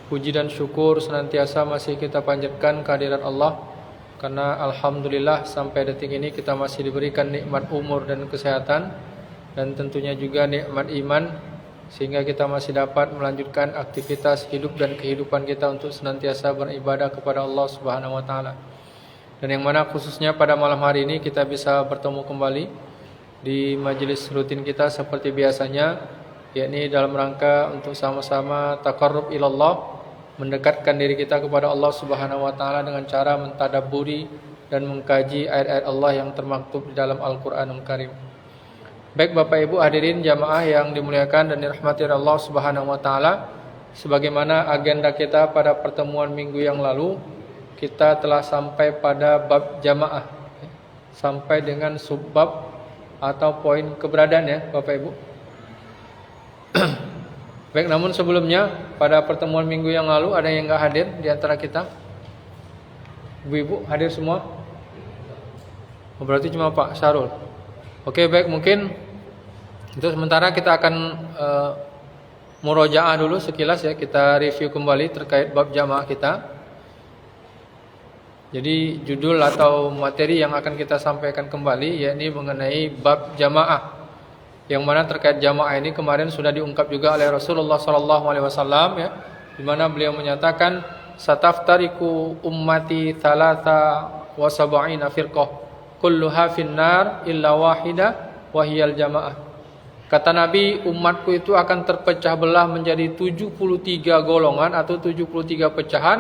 Puji dan syukur senantiasa masih kita panjatkan kehadirat Allah, karena alhamdulillah sampai detik ini kita masih diberikan nikmat umur dan kesehatan, dan tentunya juga nikmat iman, sehingga kita masih dapat melanjutkan aktivitas hidup dan kehidupan kita untuk senantiasa beribadah kepada Allah Subhanahu wa taala. Dan yang mana khususnya pada malam hari ini kita bisa bertemu kembali di majelis rutin kita seperti biasanya, yakni dalam rangka untuk sama-sama taqarrub ilallah, mendekatkan diri kita kepada Allah Subhanahu wa taala dengan cara mentadabburi dan mengkaji ayat-ayat Allah yang termaktub di dalam Al-Qur'anul Karim. Baik Bapak Ibu hadirin jamaah yang dimuliakan dan dirahmati Allah Subhanahu wa taala, sebagaimana agenda kita pada pertemuan minggu yang lalu, kita telah sampai pada bab jamaah, sampai dengan subbab atau poin keberadaan ya Bapak Ibu. Baik, namun sebelumnya pada pertemuan minggu yang lalu ada yang enggak hadir di antara kita? Ibu-ibu hadir semua? Oh, berarti cuma Pak Syarul. Oke, baik, mungkin untuk sementara kita akan murojaah dulu sekilas ya, kita review kembali terkait bab jamaah kita. Jadi judul atau materi yang akan kita sampaikan kembali yakni mengenai bab jamaah, yang mana terkait jamaah ini kemarin sudah diungkap juga oleh Rasulullah SAW ya, di mana beliau menyatakan sataftariku ummati thalatha wa sab'ina firqah kulluha finnar illa wahida wahiyal jamaah. Kata Nabi, umatku itu akan terpecah belah menjadi 73 golongan atau 73 pecahan,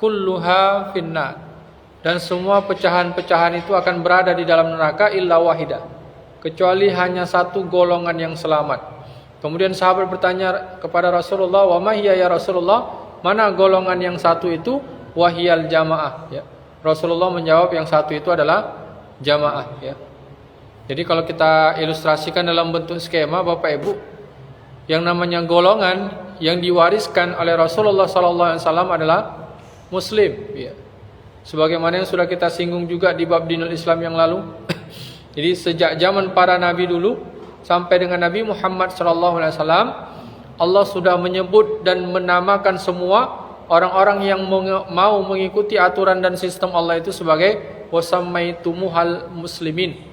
kulluha finnar, dan semua pecahan-pecahan itu akan berada di dalam neraka illa wahida, kecuali hanya satu golongan yang selamat. Kemudian sahabat bertanya kepada Rasulullah, wa ma hiya ya Rasulullah, mana golongan yang satu itu? Wahiyal jamaah ya. Rasulullah menjawab yang satu itu adalah jamaah ya. Jadi kalau kita ilustrasikan dalam bentuk skema Bapak Ibu, yang namanya golongan yang diwariskan oleh Rasulullah SAW adalah muslim ya. Sebagaimana yang sudah kita singgung juga di bab dinul Islam yang lalu. Jadi sejak zaman para nabi dulu sampai dengan Nabi Muhammad SAW, Allah sudah menyebut dan menamakan semua orang-orang yang mau mengikuti aturan dan sistem Allah itu sebagai wasammaitumuhal muslimin.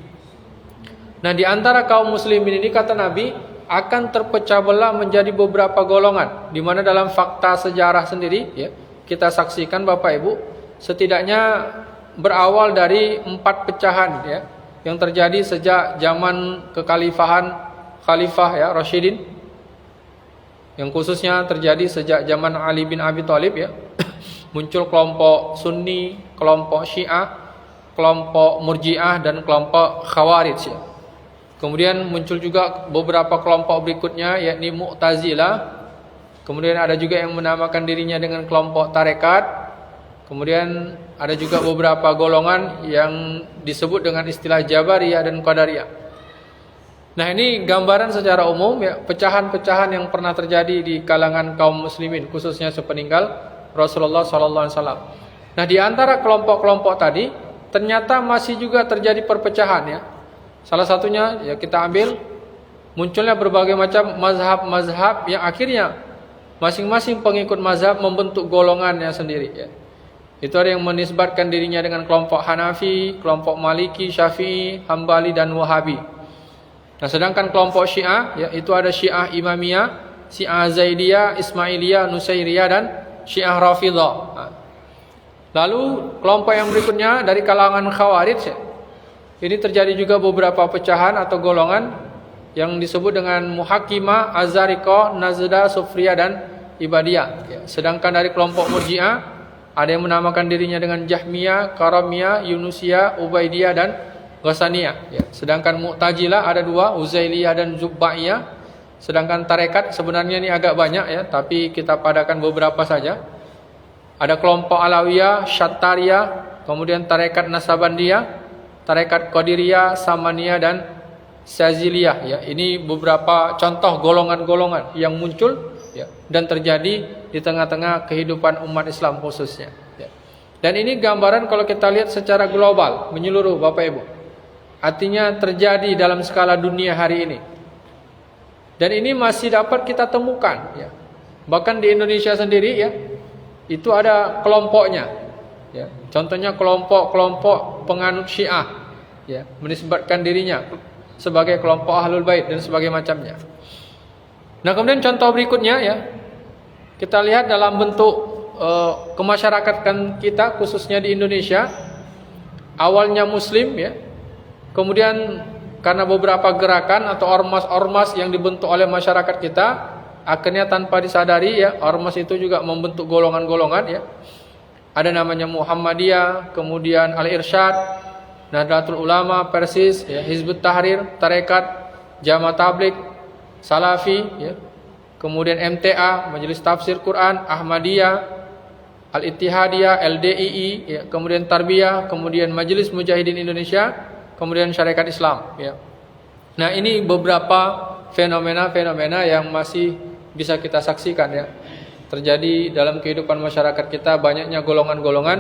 Nah, di antara kaum muslimin ini kata Nabi akan terpecah belah menjadi beberapa golongan, di mana dalam fakta sejarah sendiri ya, kita saksikan Bapak Ibu, setidaknya berawal dari 4 pecahan ya, yang terjadi sejak zaman kekhalifahan Khalifah ya Rasyidin, yang khususnya terjadi sejak zaman Ali bin Abi Thalib ya. Muncul kelompok Sunni, kelompok Syiah, kelompok Murji'ah dan kelompok Khawarij ya. Kemudian muncul juga beberapa kelompok berikutnya yakni Mu'tazilah. Kemudian ada juga yang menamakan dirinya dengan kelompok Tarekat. Kemudian ada juga beberapa golongan yang disebut dengan istilah Jabariyah dan Qadariyah. Nah, ini gambaran secara umum ya, pecahan-pecahan yang pernah terjadi di kalangan kaum muslimin, khususnya sepeninggal Rasulullah SAW. Nah, di antara kelompok-kelompok tadi ternyata masih juga terjadi perpecahan ya. Salah satunya ya kita ambil munculnya berbagai macam mazhab-mazhab yang akhirnya masing-masing pengikut mazhab membentuk golongannya sendiri ya. Itu ada yang menisbatkan dirinya dengan kelompok Hanafi, kelompok Maliki, Syafi'i, Hambali dan Wahabi. Nah, sedangkan kelompok Syiah ya, itu ada Syiah Imamiyah, Syiah Zaidiyah, Ismailiyah, Nusairiyah dan Syiah Rafidhah. Nah, lalu kelompok yang berikutnya dari kalangan Khawarij ya. Ini terjadi juga beberapa pecahan atau golongan yang disebut dengan Muhakkimah, Azariko, Nazda, Sufriyah dan Ibadiyah ya. Sedangkan dari kelompok Murji'ah ada yang menamakan dirinya dengan Jahmiyah, Karamiyah, Yunusiyah, Ubaidiyah dan Ghasaniyah ya. Sedangkan Mu'tazilah ada 2, Uzailiyah dan Zubaiyah. Sedangkan tarekat sebenarnya ini agak banyak ya, tapi kita padakan beberapa saja. Ada kelompok Alawiyah, Syattariyah, kemudian tarekat Nasabandiyah, tarekat Qadiriyah, Samaniyah dan Syaziliyah ya. Ini beberapa contoh golongan-golongan yang muncul ya, dan terjadi di tengah-tengah kehidupan umat Islam khususnya ya. Dan ini gambaran kalau kita lihat secara global, menyeluruh Bapak Ibu. Artinya terjadi dalam skala dunia hari ini. Dan ini masih dapat kita temukan ya. Bahkan di Indonesia sendiri ya, itu ada kelompoknya. Ya, contohnya kelompok-kelompok penganut Syiah, ya, menisbatkan dirinya sebagai kelompok Ahlul Bait dan sebagainya macamnya. Nah, kemudian contoh berikutnya, ya, kita lihat dalam bentuk kemasyarakatan kita, khususnya di Indonesia, awalnya Muslim, ya, kemudian karena beberapa gerakan atau ormas-ormas yang dibentuk oleh masyarakat kita, akhirnya tanpa disadari, ya, ormas itu juga membentuk golongan-golongan, ya. Ada namanya Muhammadiyah, kemudian Al-Irsyad, Nahdlatul Ulama, Persis, ya, Hizbut Tahrir, Tarekat, Jamaah Tabligh, Salafi, ya, kemudian MTA, Majelis Tafsir Quran, Ahmadiyah, Al-Ittihadiyah, LDII, ya, kemudian Tarbiyah, kemudian Majelis Mujahidin Indonesia, kemudian Syarikat Islam, ya. Nah, ini beberapa fenomena-fenomena yang masih bisa kita saksikan, ya, terjadi dalam kehidupan masyarakat kita, banyaknya golongan-golongan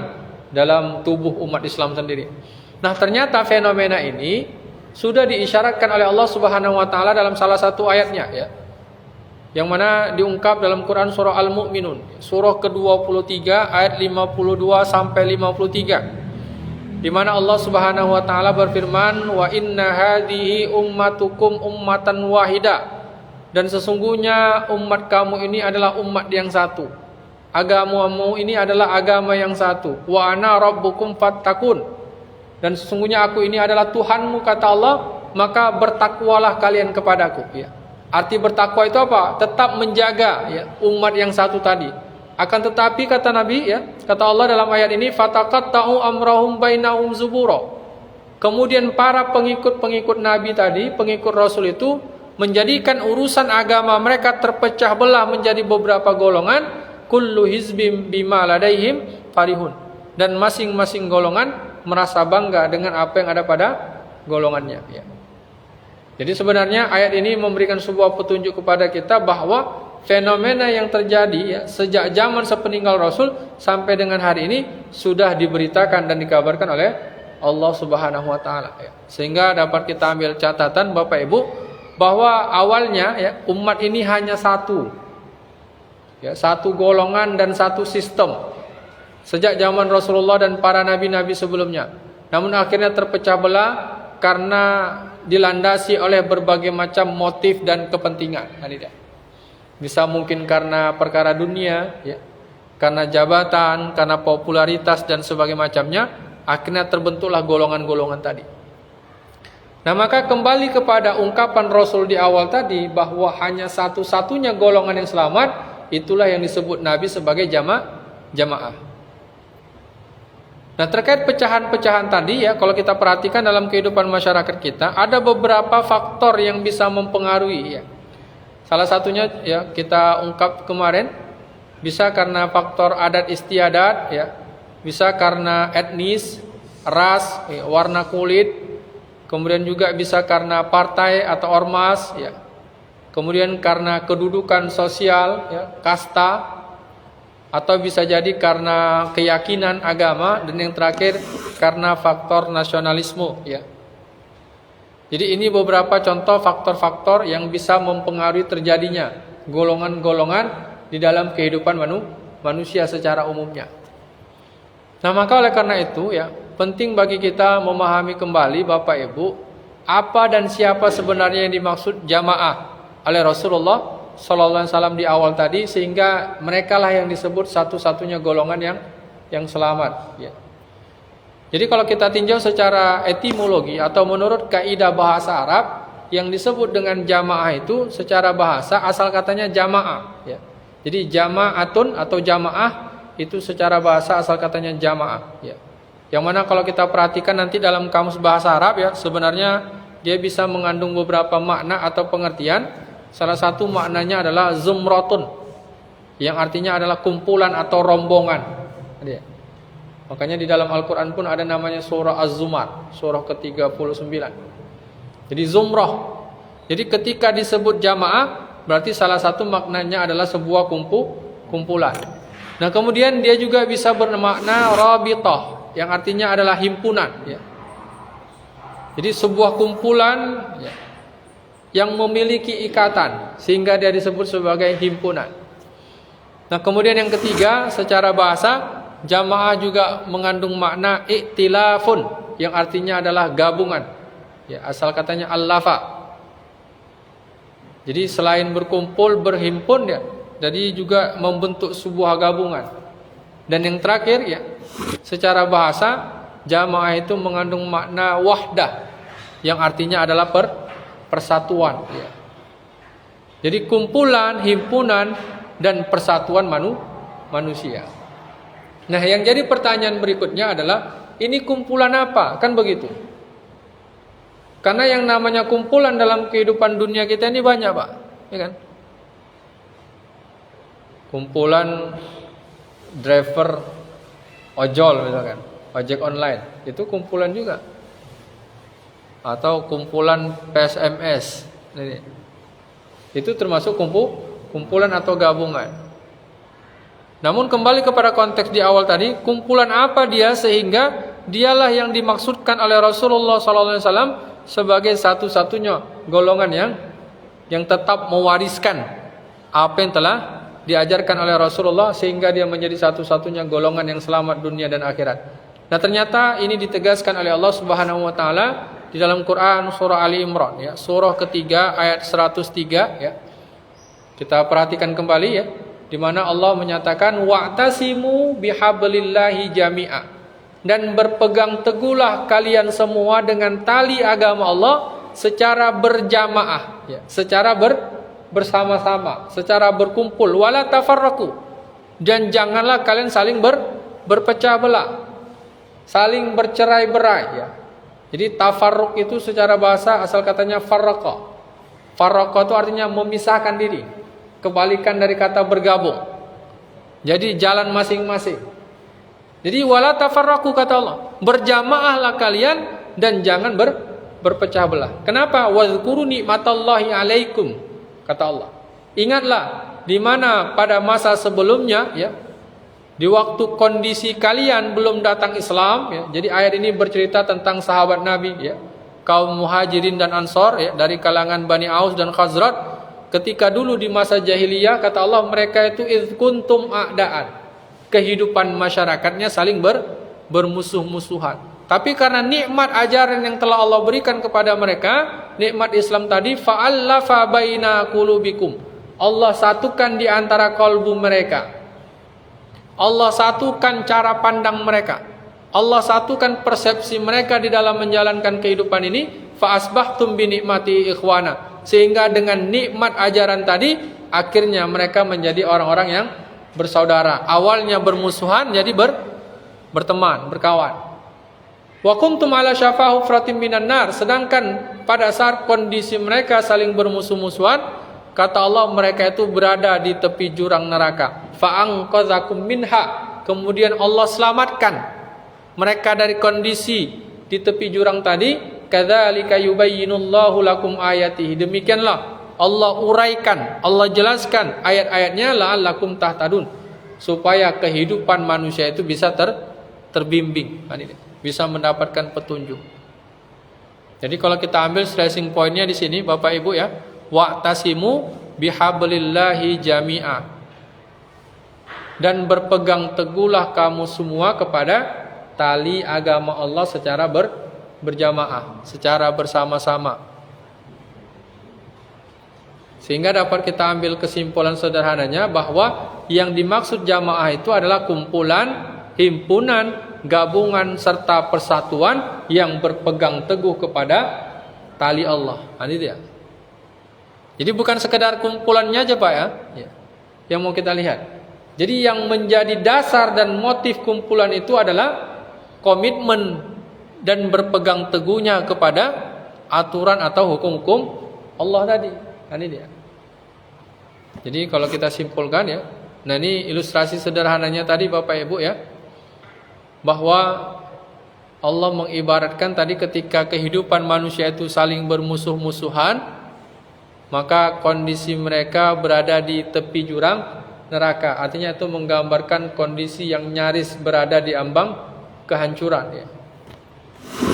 dalam tubuh umat Islam sendiri. Nah, ternyata fenomena ini sudah diisyaratkan oleh Allah Subhanahu wa taala dalam salah satu ayatnya, ya. Yang mana diungkap dalam Quran surah Al-Mu'minun, surah ke-23 ayat 52 sampai 53. Di mana Allah Subhanahu wa taala berfirman, "Wa inna hadhihi ummatukum ummatan wahidah." Dan sesungguhnya umat kamu ini adalah umat yang satu. Agamamu ini adalah agama yang satu. Wa ana rabbukum fattakun. Dan sesungguhnya aku ini adalah Tuhanmu, kata Allah, maka bertakwalah kalian kepadaku, ya. Arti bertakwa itu apa? Tetap menjaga, ya, umat yang satu tadi. Akan tetapi kata Nabi, ya, kata Allah dalam ayat ini, fataqatta'u amrahum bainahum zubura. Kemudian para pengikut-pengikut Nabi tadi, pengikut Rasul itu menjadikan urusan agama mereka terpecah belah menjadi beberapa golongan, kullu hizbim bima ladaihim farihun, dan masing-masing golongan merasa bangga dengan apa yang ada pada golongannya, ya. Jadi sebenarnya ayat ini memberikan sebuah petunjuk kepada kita bahwa fenomena yang terjadi, ya, sejak zaman sepeninggal Rasul sampai dengan hari ini sudah diberitakan dan dikabarkan oleh Allah Subhanahu wa taala, ya. Sehingga dapat kita ambil catatan Bapak Ibu bahwa awalnya, ya, umat ini hanya satu, ya, satu golongan dan satu sistem sejak zaman Rasulullah dan para nabi-nabi sebelumnya. Namun akhirnya terpecah belah karena dilandasi oleh berbagai macam motif dan kepentingan. Bisa mungkin karena perkara dunia, ya, karena jabatan, karena popularitas dan sebagainya macamnya, akhirnya terbentuklah golongan-golongan tadi. Nah, maka kembali kepada ungkapan Rasul di awal tadi bahwa hanya satu-satunya golongan yang selamat, itulah yang disebut Nabi sebagai jamaah. Nah, terkait pecahan-pecahan tadi, ya, kalau kita perhatikan dalam kehidupan masyarakat kita, ada beberapa faktor yang bisa mempengaruhi, ya. Salah satunya, ya, kita ungkap kemarin, bisa karena faktor adat istiadat, ya, bisa karena etnis, ras, ya, warna kulit. Kemudian juga bisa karena partai atau ormas, ya. Kemudian karena kedudukan sosial, ya, kasta, atau bisa jadi karena keyakinan agama, dan yang terakhir karena faktor nasionalisme, ya. Jadi ini beberapa contoh faktor-faktor yang bisa mempengaruhi terjadinya golongan-golongan di dalam kehidupan manusia secara umumnya. Nah, maka oleh karena itu, ya, penting bagi kita memahami kembali Bapak Ibu, apa dan siapa sebenarnya yang dimaksud jamaah oleh Rasulullah Sallallahu Alaihi Wasallam di awal tadi, sehingga merekalah yang disebut satu-satunya golongan yang selamat, ya. Jadi kalau kita tinjau secara etimologi atau menurut kaidah bahasa Arab, yang disebut dengan jamaah itu secara bahasa asal katanya jamaah, ya. Jadi jamaatun atau jamaah itu secara bahasa asal katanya jamaah, ya. Yang mana kalau kita perhatikan nanti dalam kamus bahasa Arab, ya, sebenarnya dia bisa mengandung beberapa makna atau pengertian. Salah satu maknanya adalah zumratun, yang artinya adalah kumpulan atau rombongan. Makanya di dalam Al-Quran pun ada namanya surah Az-Zumar, surah ke-39. Jadi zumrah. Jadi ketika disebut jamaah, berarti salah satu maknanya adalah sebuah kumpulan. Nah, kemudian dia juga bisa bermakna rabithah, yang artinya adalah himpunan, ya. Jadi sebuah kumpulan, ya, yang memiliki ikatan, sehingga dia disebut sebagai himpunan. Nah, kemudian yang ketiga, secara bahasa jamaah juga mengandung makna iktilafun, yang artinya adalah gabungan. Ya, asal katanya allafa. Jadi selain berkumpul, berhimpun ya, jadi juga membentuk sebuah gabungan. Dan yang terakhir ya, secara bahasa jamaah itu mengandung makna wahdah, yang artinya adalah persatuan ya. Jadi kumpulan, himpunan dan persatuan manusia. Nah, yang jadi pertanyaan berikutnya adalah ini kumpulan apa? Kan begitu. Karena yang namanya kumpulan dalam kehidupan dunia kita ini banyak, Pak. Ya kan? Kumpulan driver ojol misalkan, ojek online, itu kumpulan juga. Atau kumpulan PSMS. Itu termasuk kumpulan atau gabungan. Namun kembali kepada konteks di awal tadi, kumpulan apa dia sehingga dialah yang dimaksudkan oleh Rasulullah SAW sebagai satu-satunya golongan yang tetap mewariskan apa yang telah diajarkan oleh Rasulullah sehingga dia menjadi satu-satunya golongan yang selamat dunia dan akhirat. Nah, ternyata ini ditegaskan oleh Allah Subhanahu wa taala di dalam Quran surah Ali Imran ya, surah ketiga ayat 103 ya. Kita perhatikan kembali ya, di mana Allah menyatakan wa'tasimu bihablillahi jami'a, dan berpegang teguhlah kalian semua dengan tali agama Allah secara berjamaah ya, secara bersama-sama, secara berkumpul, wala tafarraqu, dan janganlah kalian saling berpecah belah, saling bercerai-berai ya. Jadi tafarruq itu secara bahasa asal katanya farraqa. Farraqa itu artinya memisahkan diri, kebalikan dari kata bergabung. Jadi jalan masing-masing. Jadi wala tafarraqu kata Allah, berjamaahlah kalian dan jangan berpecah belah. Kenapa? Wazkuru nikmatallahi alaikum kata Allah. Ingatlah di mana pada masa sebelumnya ya, di waktu kondisi kalian belum datang Islam ya. Jadi ayat ini bercerita tentang sahabat Nabi ya, kaum Muhajirin dan Ansor ya, dari kalangan Bani Aus dan Khazraj. Ketika dulu di masa jahiliyah kata Allah, mereka itu idz kuntum a'daan. Kehidupan masyarakatnya saling bermusuh-musuhan. Tapi karena nikmat ajaran yang telah Allah berikan kepada mereka, nikmat Islam tadi, fa'allafa baina qulubikum. Allah satukan di antara kalbu mereka. Allah satukan cara pandang mereka. Allah satukan persepsi mereka di dalam menjalankan kehidupan ini. Fa'asbahtum bi nikmati ikhwana. Sehingga dengan nikmat ajaran tadi, akhirnya mereka menjadi orang-orang yang bersaudara. Awalnya bermusuhan jadi berteman, berkawan. Wa kuntum ala syafa hufratin minan nar, sedangkan pada saat kondisi mereka saling bermusuh-musuhan, kata Allah mereka itu berada di tepi jurang neraka. Fa anqadzakum minha, kemudian Allah selamatkan mereka dari kondisi di tepi jurang tadi. Kadzalika yubayyinullahu lakum ayatihi, demikianlah Allah uraikan, Allah jelaskan ayat-ayatnya la'allakum tahtadun, supaya kehidupan manusia itu bisa terbimbing, bisa mendapatkan petunjuk. Jadi kalau kita ambil stressing pointnya di sini Bapak Ibu ya, wa'tasimu bihablillahi jami'a, dan berpegang teguhlah kamu semua kepada tali agama Allah secara berjamaah, secara bersama-sama. Sehingga dapat kita ambil kesimpulan sederhananya bahwa yang dimaksud jamaah itu adalah kumpulan, himpunan, gabungan serta persatuan yang berpegang teguh kepada tali Allah. Ini dia. Jadi bukan sekedar kumpulannya aja Pak ya, yang mau kita lihat. Jadi yang menjadi dasar dan motif kumpulan itu adalah komitmen dan berpegang teguhnya kepada aturan atau hukum-hukum Allah tadi. Ini dia. Jadi kalau kita simpulkan ya, nah ini ilustrasi sederhananya tadi Bapak Ibu ya, bahwa Allah mengibaratkan tadi ketika kehidupan manusia itu saling bermusuh-musuhan, maka kondisi mereka berada di tepi jurang neraka. Artinya itu menggambarkan kondisi yang nyaris berada di ambang kehancuran ya.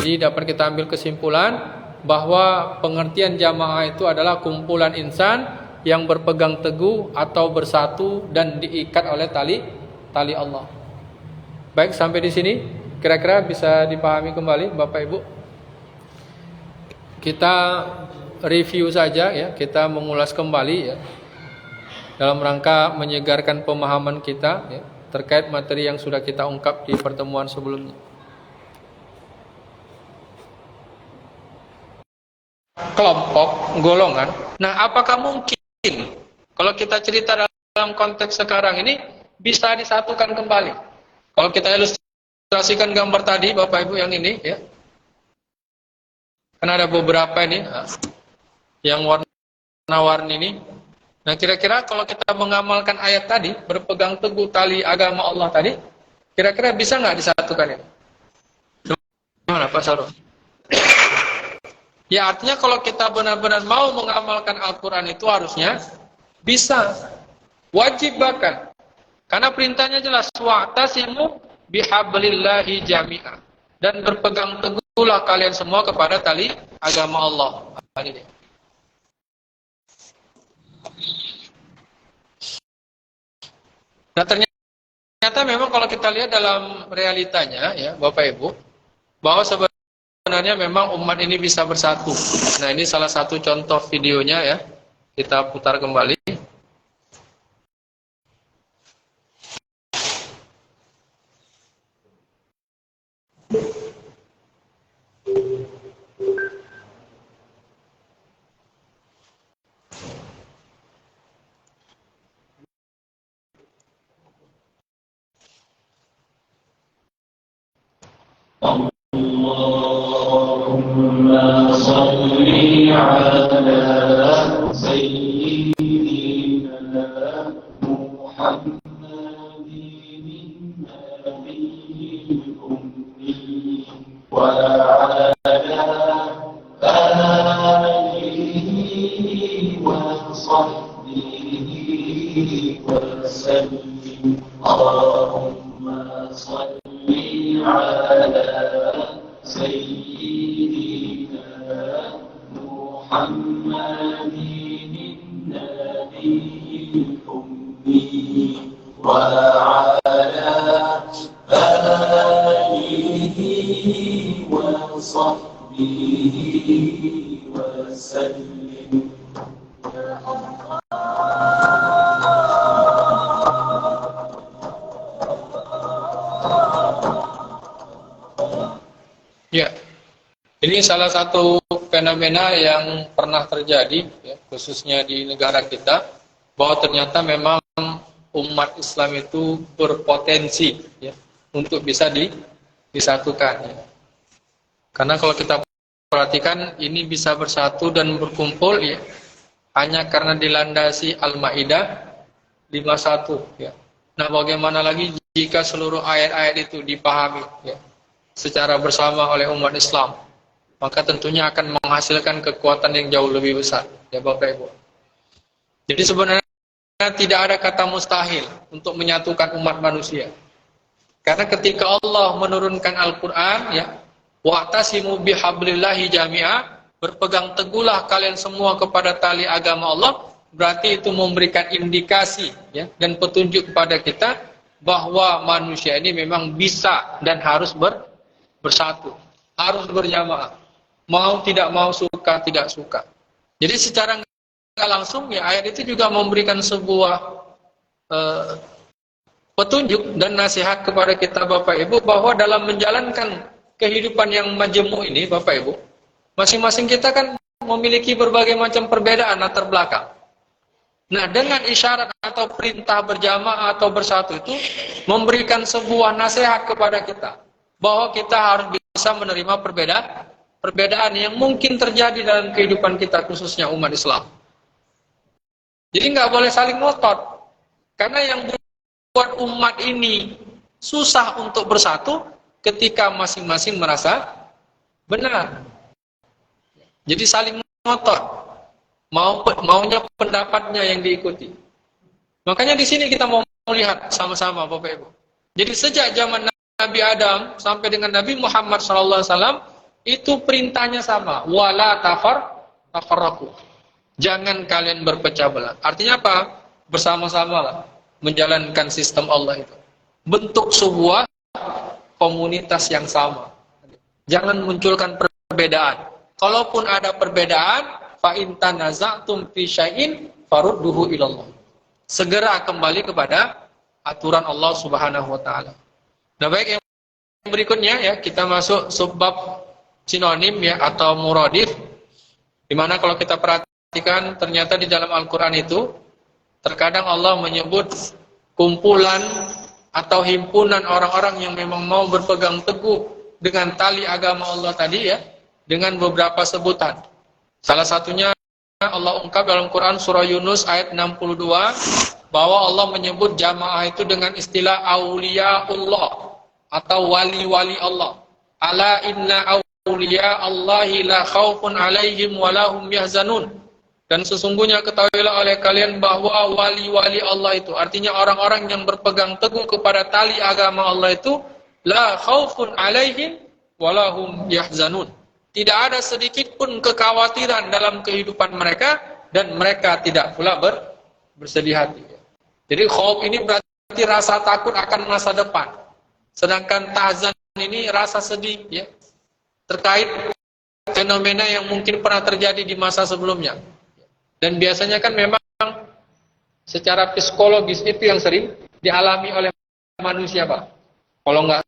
Jadi dapat kita ambil kesimpulan bahwa pengertian jamaah itu adalah kumpulan insan yang berpegang teguh atau bersatu dan diikat oleh tali Allah. Baik, sampai di sini kira-kira bisa dipahami kembali Bapak Ibu. Kita review saja ya, kita mengulas kembali ya, dalam rangka menyegarkan pemahaman kita ya, terkait materi yang sudah kita ungkap di pertemuan sebelumnya. Kelompok, golongan. Nah, apakah mungkin kalau kita cerita dalam konteks sekarang ini bisa disatukan kembali? Kalau kita ilustrasikan gambar tadi Bapak Ibu yang ini ya. Kan ada beberapa ini yang warna-warni ini. Nah, kira-kira kalau kita mengamalkan ayat tadi, berpegang teguh tali agama Allah tadi, kira-kira bisa nggak disatukan ini? Gimana Pak Sarul? Ya, artinya kalau kita benar-benar mau mengamalkan Al-Quran itu harusnya bisa, wajib bahkan. Karena perintahnya jelas, wa'tasimu bihablillahi jami'ah. Dan berpegang teguhlah kalian semua kepada tali agama Allah. Nah, ternyata memang kalau kita lihat dalam realitanya ya Bapak Ibu, bahwa sebenarnya memang umat ini bisa bersatu. Nah, ini salah satu contoh videonya ya. Kita putar kembali. Allahumma salli ala sayyidina Muhammadin nabiyil ummi wa ala alihi wa sahbihi wa sallim. Allahumma salli ala sayyidina Muhammadin nabiyil ummi wa ala alihi wa sahbihi wa sallim. Ya, ini salah satu fenomena yang pernah terjadi, ya, khususnya di negara kita, bahwa ternyata memang umat Islam itu berpotensi ya, untuk bisa disatukan. Ya. Karena kalau kita perhatikan, ini bisa bersatu dan berkumpul ya, hanya karena dilandasi Al-Maidah 51. Ya. Nah, bagaimana lagi jika seluruh ayat-ayat itu dipahami ya, secara bersama oleh umat Islam, maka tentunya akan menghasilkan kekuatan yang jauh lebih besar ya Bapak Ibu. Jadi sebenarnya tidak ada kata mustahil untuk menyatukan umat manusia. Karena ketika Allah menurunkan Al-Quran ya, wa'tasimu bihablillahi jami'ah, berpegang teguhlah kalian semua kepada tali agama Allah, berarti itu memberikan indikasi ya, dan petunjuk kepada kita bahwa manusia ini memang bisa dan harus bersatu, harus berjamaah, mau tidak mau, suka tidak suka. Jadi secara nggak langsung ya, ayat itu juga memberikan sebuah petunjuk dan nasihat kepada kita Bapak Ibu, bahwa dalam menjalankan kehidupan yang majemuk ini Bapak Ibu, masing-masing kita kan memiliki berbagai macam perbedaan latar belakang. Nah, dengan isyarat atau perintah berjamaah atau bersatu itu memberikan sebuah nasihat kepada kita, bahwa kita harus bisa menerima perbedaan yang mungkin terjadi dalam kehidupan kita, khususnya umat Islam. Jadi nggak boleh saling ngotot, karena yang membuat umat ini susah untuk bersatu ketika masing-masing merasa benar. Jadi saling ngotot, maunya pendapatnya yang diikuti. Makanya di sini kita mau melihat sama-sama Bapak Ibu. Jadi sejak zaman Nabi Adam sampai dengan Nabi Muhammad SAW itu perintahnya sama, wala tafarraqu. Jangan kalian berpecah belah. Artinya apa? Bersama-samalah menjalankan sistem Allah itu. Bentuk sebuah komunitas yang sama. Jangan munculkan perbedaan. Kalaupun ada perbedaan, fa in tanaza'tum fi syai'in farudduhu ilallah. Segera kembali kepada aturan Allah Subhanahu wa taala. Nah, baik, yang berikutnya ya, kita masuk subbab sinonim ya atau muradif. Di mana kalau kita perhatikan ternyata di dalam Al-Qur'an itu terkadang Allah menyebut kumpulan atau himpunan orang-orang yang memang mau berpegang teguh dengan tali agama Allah tadi ya, dengan beberapa sebutan. Salah satunya Allah ungkap dalam Quran surah Yunus ayat 62 bahwa Allah menyebut jamaah itu dengan istilah auliyaullah atau wali-wali Allah. Ala inna auliya Allahi la khaufun alaihim wa lahum yahzanun. Dan sesungguhnya ketahuilah oleh kalian bahwa wali-wali Allah itu, artinya orang-orang yang berpegang teguh kepada tali agama Allah itu, la khaufun alaihim wa lahum yahzanun. Tidak ada sedikit pun kekhawatiran dalam kehidupan mereka dan mereka tidak pula bersedih hati. Jadi khauf ini berarti rasa takut akan masa depan. Sedangkan tahzan ini rasa sedih ya, terkait fenomena yang mungkin pernah terjadi di masa sebelumnya. Dan biasanya kan memang secara psikologis itu yang sering dialami oleh manusia, Pak. Kalau nggak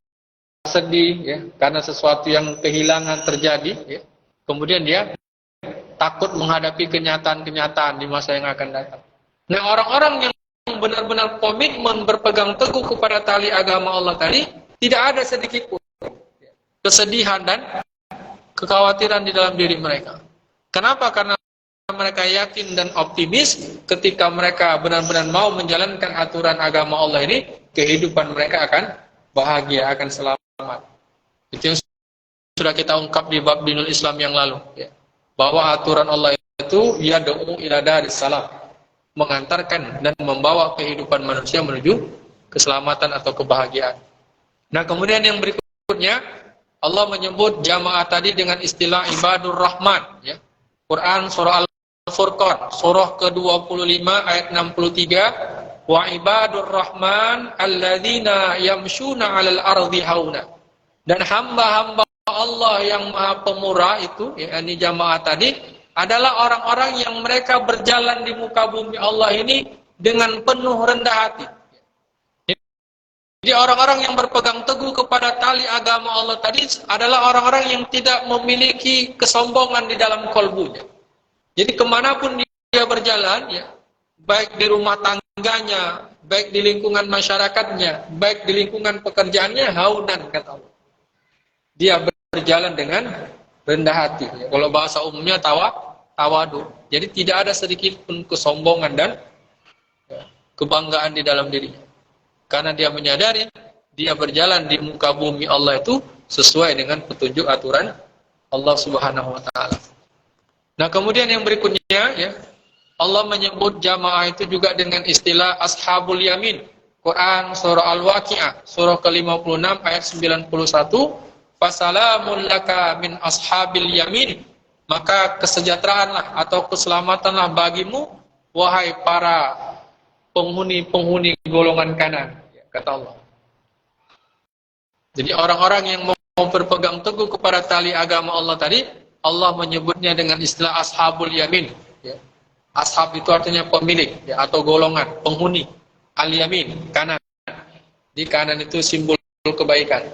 sedih ya karena sesuatu yang kehilangan terjadi ya, kemudian dia takut menghadapi kenyataan-kenyataan di masa yang akan datang. Nah, orang-orang yang benar-benar komitmen berpegang teguh kepada tali agama Allah tadi, tidak ada sedikit pun kesedihan dan kekhawatiran di dalam diri mereka. Kenapa? Karena mereka yakin dan optimis ketika mereka benar-benar mau menjalankan aturan agama Allah ini, kehidupan mereka akan bahagia, akan selamat. Itu yang sudah kita ungkap di bab dinul Islam yang lalu ya. Bahwa aturan Allah itu yad'u ila daris salam, mengantarkan dan membawa kehidupan manusia menuju keselamatan atau kebahagiaan. Nah, kemudian yang berikutnya Allah menyebut jamaah tadi dengan istilah ibadur rahman ya. Quran surah Al-Furqan surah ke-25 ayat 63, wa ibadur rahman alladzina yamshuna 'alal ardi hauna. Dan hamba-hamba Allah yang Maha Pemurah itu yakni jamaah tadi adalah orang-orang yang mereka berjalan di muka bumi Allah ini dengan penuh rendah hati. Jadi orang-orang yang berpegang teguh kepada tali agama Allah tadi adalah orang-orang yang tidak memiliki kesombongan di dalam kolbunya. Jadi kemanapun dia berjalan, ya, baik di rumah tangganya, baik di lingkungan masyarakatnya, baik di lingkungan pekerjaannya, haunan kata Allah. Dia berjalan dengan rendah hati. Ya. Kalau bahasa umumnya tawadu. Jadi tidak ada sedikit pun kesombongan dan kebanggaan di dalam dirinya. Karena dia menyadari dia berjalan di muka bumi Allah itu sesuai dengan petunjuk aturan Allah Subhanahu wa taala. Nah, kemudian yang berikutnya ya, Allah menyebut jamaah itu juga dengan istilah ashabul yamin. Quran surah Al-Waqi'ah surah ke-56 ayat 91, "Fasalamul laka min ashabil yamin." Maka kesejahteraanlah atau keselamatanlah bagimu wahai para penghuni golongan kanan, kata Allah. Jadi orang-orang yang mau berpegang teguh kepada tali agama Allah tadi, Allah menyebutnya dengan istilah ashabul yamin. Ya. Ashab itu artinya pemilik ya, atau golongan, penghuni. Al-yamin, kanan. Di kanan itu simbol kebaikan.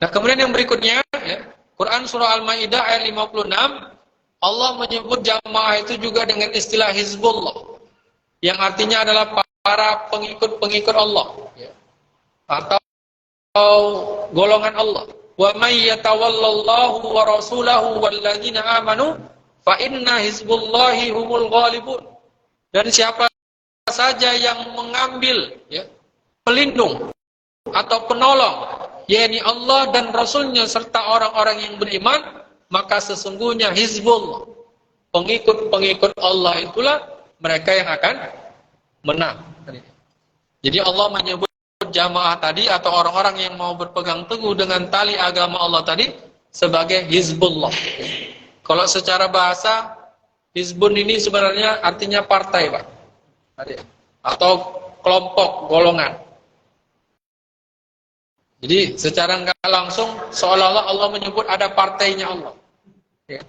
Nah, kemudian yang berikutnya, ya, Quran surah Al-Maidah ayat 56, Allah menyebut jamaah itu juga dengan istilah Hizbullah, yang artinya adalah para pengikut-pengikut Allah, ya, atau golongan Allah. Wa may yatawallallahu wa rasulahu walladzina amanu fa inna hizbullahi humul ghalibun. Dan siapa saja yang mengambil ya, pelindung atau penolong, yakni Allah dan Rasulnya serta orang-orang yang beriman, maka sesungguhnya hizbullah, pengikut-pengikut Allah itulah mereka yang akan menang. Jadi Allah menyebut jamaah tadi atau orang-orang yang mau berpegang teguh dengan tali agama Allah tadi sebagai hizbullah. Kalau secara bahasa Hizbun ini sebenarnya artinya partai, Pak. Atau kelompok, golongan. Jadi secara nggak langsung seolah-olah Allah menyebut ada partainya Allah. Ya.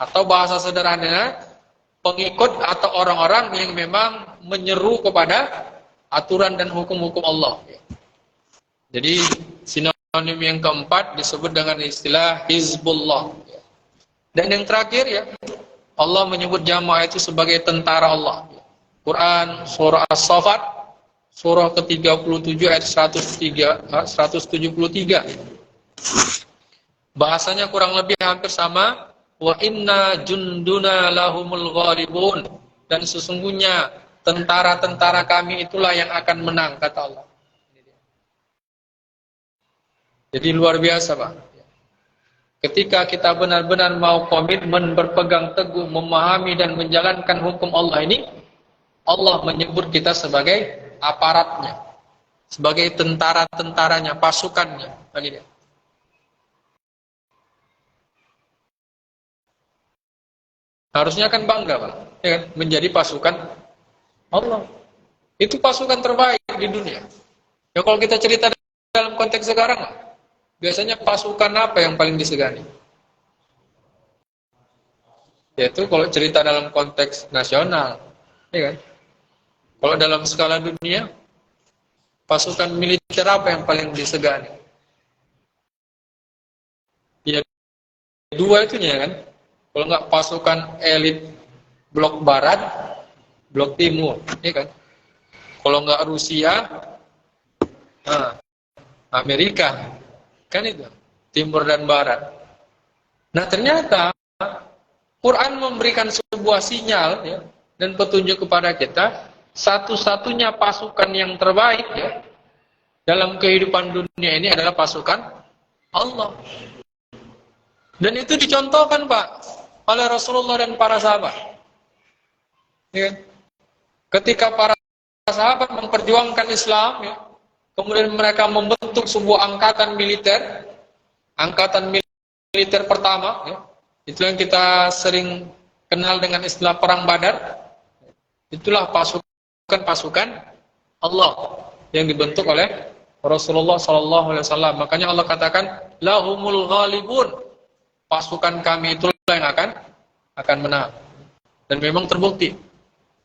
Atau bahasa sederhananya, pengikut atau orang-orang yang memang menyeru kepada aturan dan hukum-hukum Allah. Ya. Jadi sinonim yang keempat disebut dengan istilah Hizbullah. Ya. Dan yang terakhir ya, Allah menyebut jamaah itu sebagai tentara Allah. Quran surah As-Saffat surah ke-37 ayat 173. Bahasanya kurang lebih hampir sama, wa inna junduna lahumul ghalibun, dan sesungguhnya tentara-tentara kami itulah yang akan menang, kata Allah. Jadi luar biasa, Pak. Ketika kita benar-benar mau komitmen, berpegang teguh, memahami dan menjalankan hukum Allah ini, Allah menyebut kita sebagai aparatnya, sebagai tentara-tentaranya, pasukannya. Harusnya kan bangga, Pak, ya kan? Menjadi pasukan Allah. Itu pasukan terbaik di dunia. Ya kalau kita cerita dalam konteks sekarang, biasanya pasukan apa yang paling disegani? Yaitu kalau cerita dalam konteks nasional, ya kan? Kalau dalam skala dunia, pasukan militer apa yang paling disegani? Ya dua itunya kan. Kalau nggak pasukan elit blok barat, blok timur, ya kan? Kalau nggak Rusia, Amerika, kan itu timur dan barat. Nah ternyata Quran memberikan sebuah sinyal ya, dan petunjuk kepada kita, satu-satunya pasukan yang terbaik ya, dalam kehidupan dunia ini adalah pasukan Allah. Dan itu dicontohkan, Pak, oleh Rasulullah dan para sahabat. Ya. Ketika para sahabat memperjuangkan Islam, ya, kemudian mereka membentuk sebuah angkatan militer pertama, ya, itu yang kita sering kenal dengan istilah Perang Badar. Itulah pasukan Allah yang dibentuk oleh Rasulullah SAW. Makanya Allah katakan, lahumul ghalibun, pasukan kami itulah yang akan menang. Dan memang terbukti,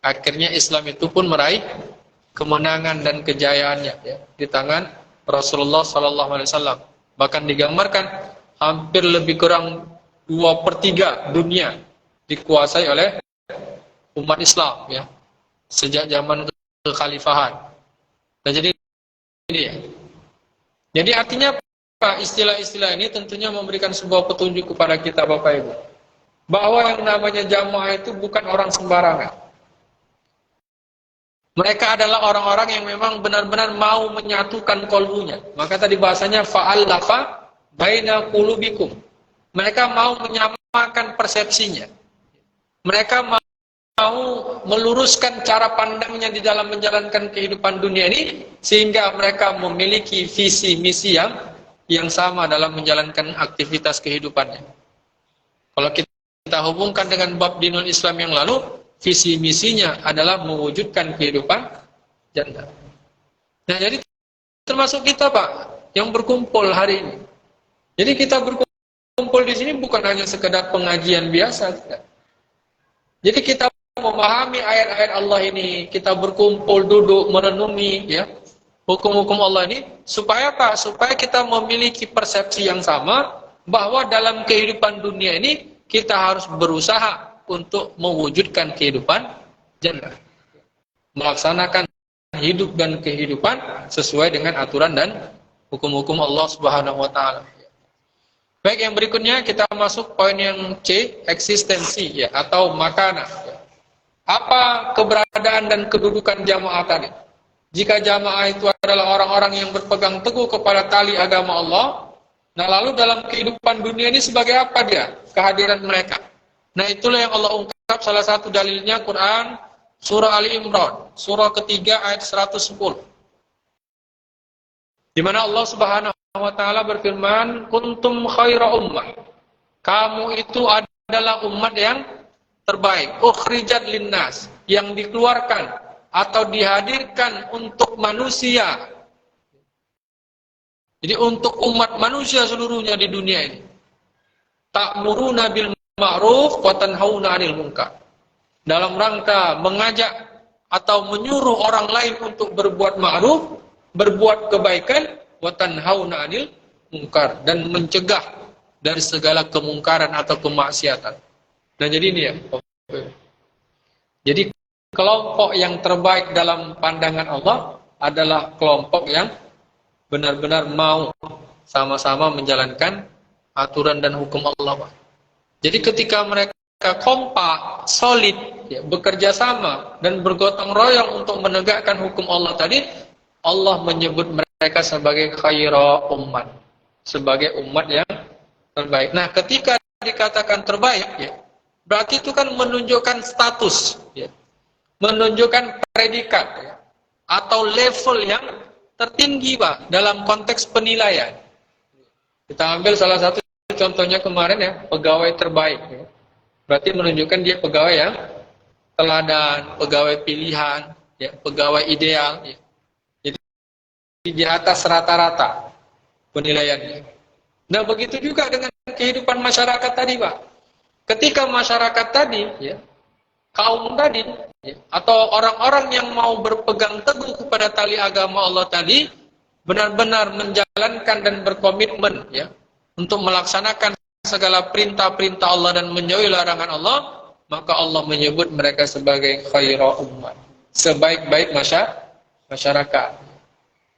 akhirnya Islam itu pun meraih kemenangan dan kejayaannya ya, di tangan Rasulullah SAW. Bahkan digambarkan hampir lebih kurang 2/3 dunia dikuasai oleh umat Islam ya, sejak zaman kekhalifahan. Nah jadi ini ya. Jadi artinya apa? Istilah-istilah ini tentunya memberikan sebuah petunjuk kepada kita Bapak Ibu, bahwa yang namanya jamaah itu bukan orang sembarangan. Mereka adalah orang-orang yang memang benar-benar mau menyatukan kolbunya. Maka tadi bahasanya fa'allafa baina qulubikum. Mereka mau menyamakan persepsinya. Mereka mau meluruskan cara pandangnya di dalam menjalankan kehidupan dunia ini, sehingga mereka memiliki visi misi yang sama dalam menjalankan aktivitas kehidupannya. Kalau kita hubungkan dengan bab dinul Islam yang lalu, visi misinya adalah mewujudkan kehidupan jannah. Nah, jadi termasuk kita, Pak, yang berkumpul hari ini. Jadi kita berkumpul di sini bukan hanya sekedar pengajian biasa, tidak. Jadi kita memahami ayat-ayat Allah ini, kita berkumpul duduk merenungi ya hukum-hukum Allah ini, supaya apa? Supaya kita memiliki persepsi yang sama bahwa dalam kehidupan dunia ini kita harus berusaha untuk mewujudkan kehidupan jannah, melaksanakan hidup dan kehidupan sesuai dengan aturan dan hukum-hukum Allah Subhanahu wa taala. Baik, yang berikutnya kita masuk poin yang C, eksistensi ya, atau makana. Apa keberadaan dan kedudukan jamaah tadi? Jika jamaah itu adalah orang-orang yang berpegang teguh kepada tali agama Allah, nah lalu dalam kehidupan dunia ini sebagai apa dia kehadiran mereka? Nah itulah yang Allah ungkap, salah satu dalilnya Quran surah Ali Imran, surah ketiga ayat 110. Di mana Allah Subhanahu wa taala berfirman, kuntum khaira ummah. Kamu itu adalah umat yang terbaik, ukhrijat linnas, yang dikeluarkan atau dihadirkan untuk manusia. Jadi untuk umat manusia seluruhnya di dunia ini. Ta'muruna bil ma'ruf wa tanhauna 'anil munkar. Dalam rangka mengajak atau menyuruh orang lain untuk berbuat ma'ruf, berbuat kebaikan, wa tanhauna 'anil munkar, dan mencegah dari segala kemungkaran atau kemaksiatan. Nah, jadi ini ya. Jadi kelompok yang terbaik dalam pandangan Allah adalah kelompok yang benar-benar mau sama-sama menjalankan aturan dan hukum Allah. Jadi ketika mereka kompak, solid, ya, bekerja sama dan bergotong royong untuk menegakkan hukum Allah tadi, Allah menyebut mereka sebagai khaira ummat, sebagai umat yang terbaik. Nah, ketika dikatakan terbaik, ya, berarti itu kan menunjukkan status, ya, menunjukkan predikat, ya, atau level yang tertinggi, Pak, dalam konteks penilaian. Kita ambil salah satu contohnya kemarin, ya, pegawai terbaik, ya. Berarti menunjukkan dia pegawai yang teladan, pegawai pilihan, ya, pegawai ideal, ya. Jadi di atas rata-rata penilaiannya. Nah, begitu juga dengan kehidupan masyarakat tadi, Pak. Ketika masyarakat tadi, ya, kaum tadi, ya, atau orang-orang yang mau berpegang teguh kepada tali agama Allah tadi, benar-benar menjalankan dan berkomitmen, ya, untuk melaksanakan segala perintah-perintah Allah dan menjauhi larangan Allah, maka Allah menyebut mereka sebagai khaira ummat, sebaik-baik masyarakat.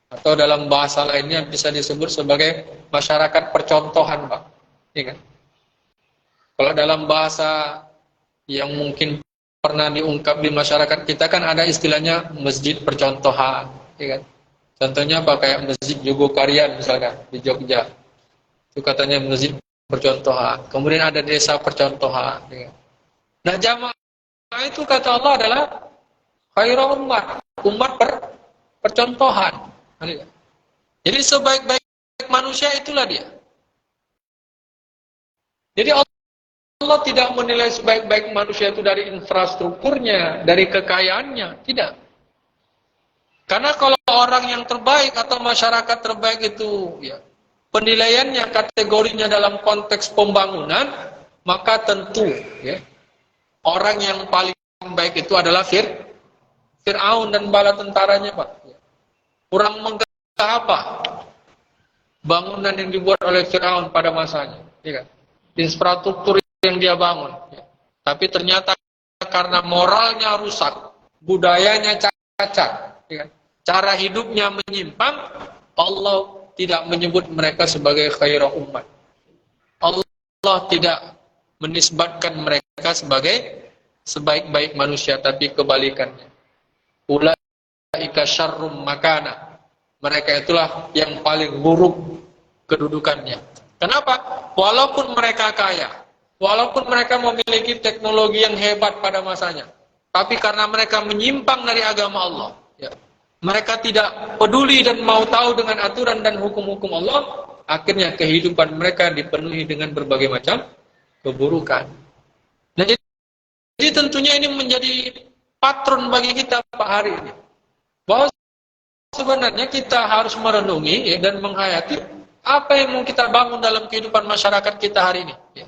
Atau dalam bahasa lainnya bisa disebut sebagai masyarakat percontohan, Pak. Ya kan? Kalau dalam bahasa yang mungkin pernah diungkap di masyarakat kita kan ada istilahnya masjid percontohan, ya kan? Contohnya apa? Kayak Masjid Jogokarian misalkan di Jogja. Itu katanya masjid percontohan. Kemudian ada desa percontohan. Ya. Nah, jamaah itu kata Allah adalah khairul ummat, umat percontohan. Jadi sebaik-baik manusia itulah dia. Jadi Allah tidak menilai sebaik-baik manusia itu dari infrastrukturnya, dari kekayaannya, tidak. Karena kalau orang yang terbaik atau masyarakat terbaik itu, ya, penilaiannya, kategorinya dalam konteks pembangunan, maka tentu, ya, orang yang paling baik itu adalah Fir'aun dan bala tentaranya, Pak. Kurang megah apa bangunan yang dibuat oleh Fir'aun pada masanya, ya kan? Infrastruktur yang dia bangun, ya. Tapi ternyata karena moralnya rusak, budayanya cacat, ya kan? Cara hidupnya menyimpang, Allah tidak menyebut mereka sebagai khairul ummat. Allah tidak menisbatkan mereka sebagai sebaik-baik manusia, tapi kebalikannya. Ulaika syarrum makana. Mereka itulah yang paling buruk kedudukannya. Kenapa? Walaupun mereka kaya, walaupun mereka memiliki teknologi yang hebat pada masanya, tapi karena mereka menyimpang dari agama Allah, ya, mereka tidak peduli dan mau tahu dengan aturan dan hukum-hukum Allah, akhirnya kehidupan mereka dipenuhi dengan berbagai macam keburukan. Nah, jadi tentunya ini menjadi patron bagi kita Pak hari ini, bahwa sebenarnya kita harus merenungi, ya, dan menghayati apa yang mau kita bangun dalam kehidupan masyarakat kita hari ini, ya.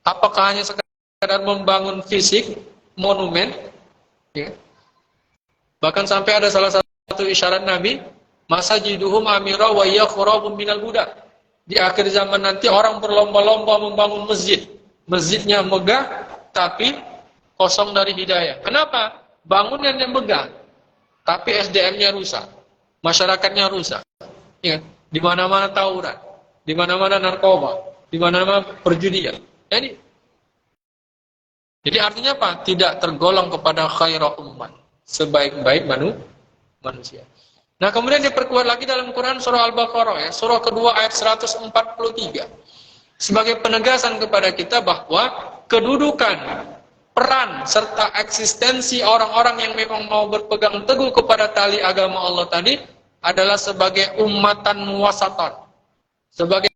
Apakah hanya sekadar membangun fisik, monumen, ya. Bahkan sampai ada salah satu isyarat Nabi, masajiduhum amira wa yakhrabun minal budak. Di akhir zaman nanti orang berlomba-lomba membangun masjid. Masjidnya megah tapi kosong dari hidayah. Kenapa? Bangunan yang megah tapi SDM-nya rusak, masyarakatnya rusak. Ya, di mana-mana tawuran, di mana-mana narkoba, di mana-mana perjudian. Jadi artinya apa? Tidak tergolong kepada khairul ummat, sebaik-baik manusia. Nah, kemudian diperkuat lagi dalam Quran surah Al-Baqarah, ya, surah kedua ayat 143. Sebagai penegasan kepada kita bahwa kedudukan, peran, serta eksistensi orang-orang yang memang mau berpegang teguh kepada tali agama Allah tadi adalah sebagai ummatan wasatan, sebagai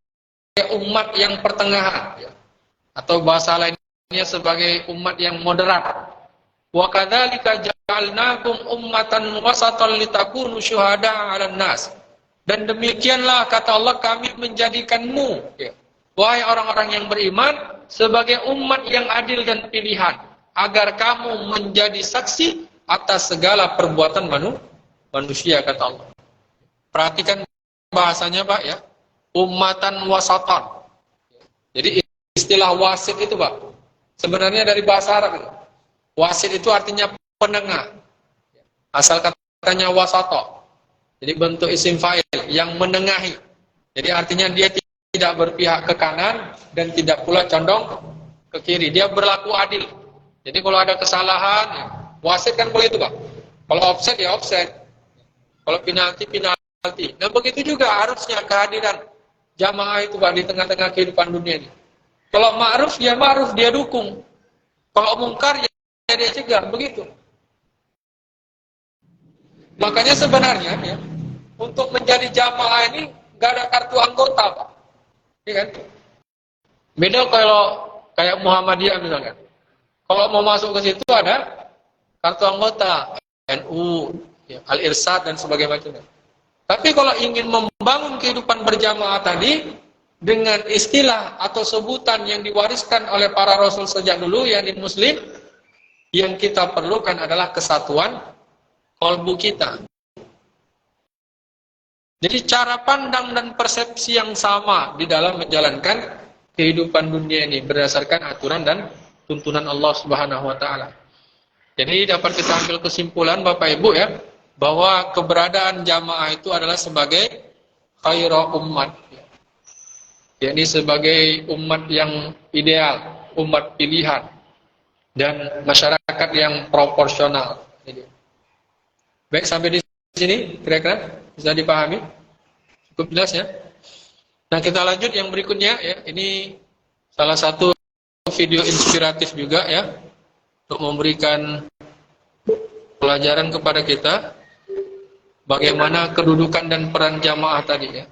umat yang pertengahan, ya. Atau bahasa lainnya sebagai umat yang moderat. Wa kadzalika ja'alnakum ummatan wasatan litakunu syuhada'a 'alan nas. Dan demikianlah kata Allah, kami menjadikanmu, ya, wahai orang-orang yang beriman, sebagai umat yang adil dan pilihan, agar kamu menjadi saksi atas segala perbuatan manusia, kata Allah. Perhatikan bahasanya, Pak, ya. Ummatan wasatan. Jadi istilah wasit itu, Pak, sebenarnya dari bahasa Arab itu. Wasit itu artinya penengah. Asal katanya wasato. Jadi bentuk isim fa'il yang menengahi. Jadi artinya dia tidak berpihak ke kanan dan tidak pula condong ke kiri. Dia berlaku adil. Jadi kalau ada kesalahan, ya, wasit kan begitu, Pak. Kalau offset ya offset. Kalau penalti penalti. Nah begitu juga harusnya kehadiran jamaah itu, Pak, di tengah-tengah kehidupan dunia ini. Kalau ma'ruf ya ma'ruf, dia dukung. Kalau mungkar ya dia cegah, begitu. Makanya sebenarnya, ya, untuk menjadi jamaah ini nggak ada kartu anggota, Pak. Iya kan? Beda kalau kayak Muhammadiyah misalkan. Kalau mau masuk ke situ ada kartu anggota, NU, ya, Al-Irsad dan sebagainya. Tapi kalau ingin membangun kehidupan berjamaah tadi dengan istilah atau sebutan yang diwariskan oleh para rasul sejak dulu, yakni Muslim, yang kita perlukan adalah kesatuan kalbu kita. Jadi cara pandang dan persepsi yang sama di dalam menjalankan kehidupan dunia ini berdasarkan aturan dan tuntunan Allah Subhanahu wa taala. Jadi dapat kita ambil kesimpulan, Bapak Ibu, ya, bahwa keberadaan jamaah itu adalah sebagai khairu ummat. Yakni sebagai umat yang ideal, umat pilihan dan masyarakat yang proporsional. Baik, sampai di sini kira-kira bisa dipahami? Cukup jelas, ya? Nah, kita lanjut yang berikutnya, ya. Ini salah satu video inspiratif juga, ya, untuk memberikan pelajaran kepada kita bagaimana kedudukan dan peran jamaah tadi, ya.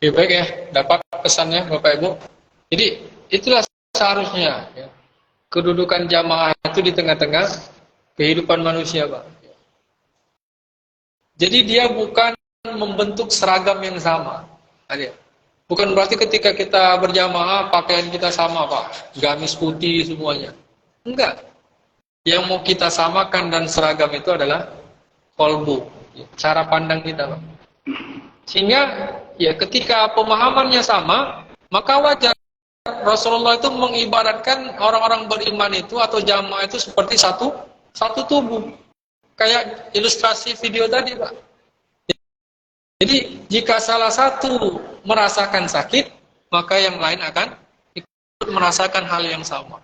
Oke, baik, ya, dapat pesannya Bapak Ibu. Jadi itulah seharusnya, ya, kedudukan jamaah itu di tengah-tengah kehidupan manusia, Pak. Jadi dia bukan membentuk seragam yang sama. Bukan berarti ketika kita berjamaah pakaian kita sama, Pak, gamis putih semuanya. Enggak. Yang mau kita samakan dan seragam itu adalah kolbu, cara pandang kita, Pak. Sehingga ya ketika pemahamannya sama, maka wajar Rasulullah itu mengibaratkan orang-orang beriman itu atau jamaah itu seperti satu tubuh. Kayak ilustrasi video tadi, Pak. Jadi jika salah satu merasakan sakit, maka yang lain akan ikut merasakan hal yang sama.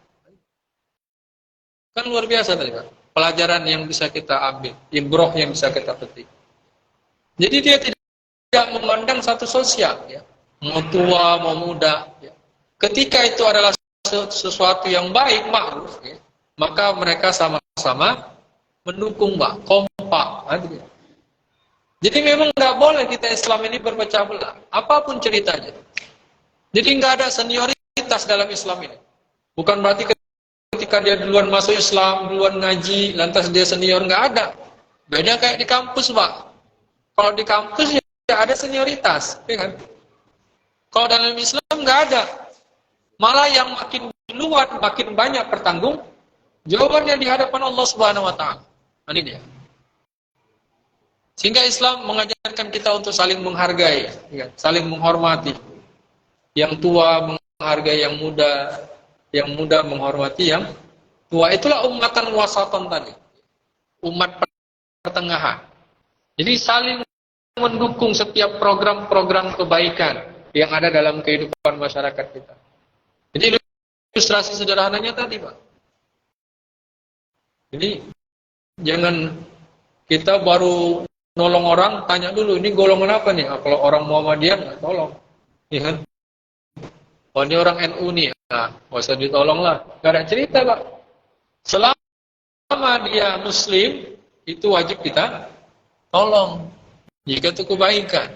Kan luar biasa tadi, Pak. Pelajaran yang bisa kita ambil, ibroh yang bisa kita petik. Jadi dia tidak memandang satu sosial, ya, mau tua mau muda, ya. Ketika itu adalah sesuatu yang baik, ma'ruf, ya, maka mereka sama-sama mendukung, Pak, kompak. Jadi memang nggak boleh kita Islam ini berpecah belah, apapun ceritanya. Jadi nggak ada senioritas dalam Islam ini. Bukan berarti ketika dia duluan masuk Islam, duluan ngaji, lantas dia senior, nggak ada. Beda kayak di kampus, Pak. Kalau di kampus ya ada senioritas, ya kan? Kalau dalam Islam nggak ada. Malah yang makin duluan, makin banyak bertanggung jawabannya di hadapan Allah Subhanahu wa taala. Ini dia. Sehingga Islam mengajarkan kita untuk saling menghargai, ya, saling menghormati. Yang tua menghargai yang muda menghormati yang tua. Itulah ummatan wasatan tadi. Umat pertengahan. Jadi saling mendukung setiap program-program kebaikan yang ada dalam kehidupan masyarakat kita. Jadi ilustrasi sederhananya tadi, Pak. Jadi jangan kita baru nolong orang, tanya dulu, ini golongan apa nih? Kalau orang Muhammadiyah, nggak tolong. Ya kan? Oh, ini orang NU nih. Nah, nggak usah ditolong lah. Nggak ada cerita, Pak. Selama dia Muslim, itu wajib kita tolong. Jika itu kebaikan.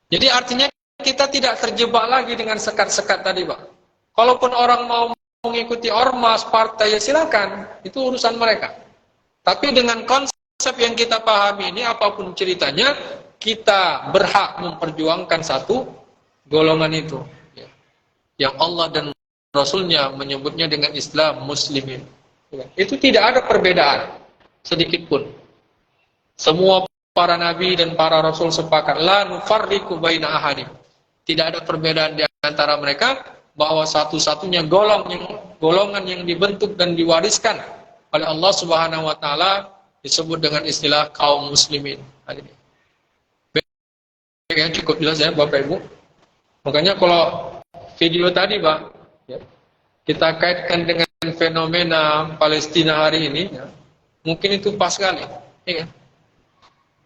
Jadi artinya kita tidak terjebak lagi dengan sekat-sekat tadi, Pak. Kalaupun orang mau mengikuti ormas, partai, ya silakan. Itu urusan mereka. Tapi dengan konsep yang kita pahami ini, apapun ceritanya, kita berhak memperjuangkan satu golongan itu. Yang Allah dan Rasulnya menyebutnya dengan Islam Muslimin. Itu tidak ada perbedaan sedikit pun. Semua para nabi dan para rasul sepakat, la nufarriqu baina ahadin. Tidak ada perbedaan di antara mereka, bahwa satu-satunya golongan yang dibentuk dan diwariskan oleh Allah Subhanahu wa taala disebut dengan istilah kaum muslimin. Ya, cukup jelas ya Bapak Ibu. Makanya kalau video tadi, Pak, ya, kita kaitkan dengan fenomena Palestina hari ini, ya, mungkin itu pas sekali. Ya.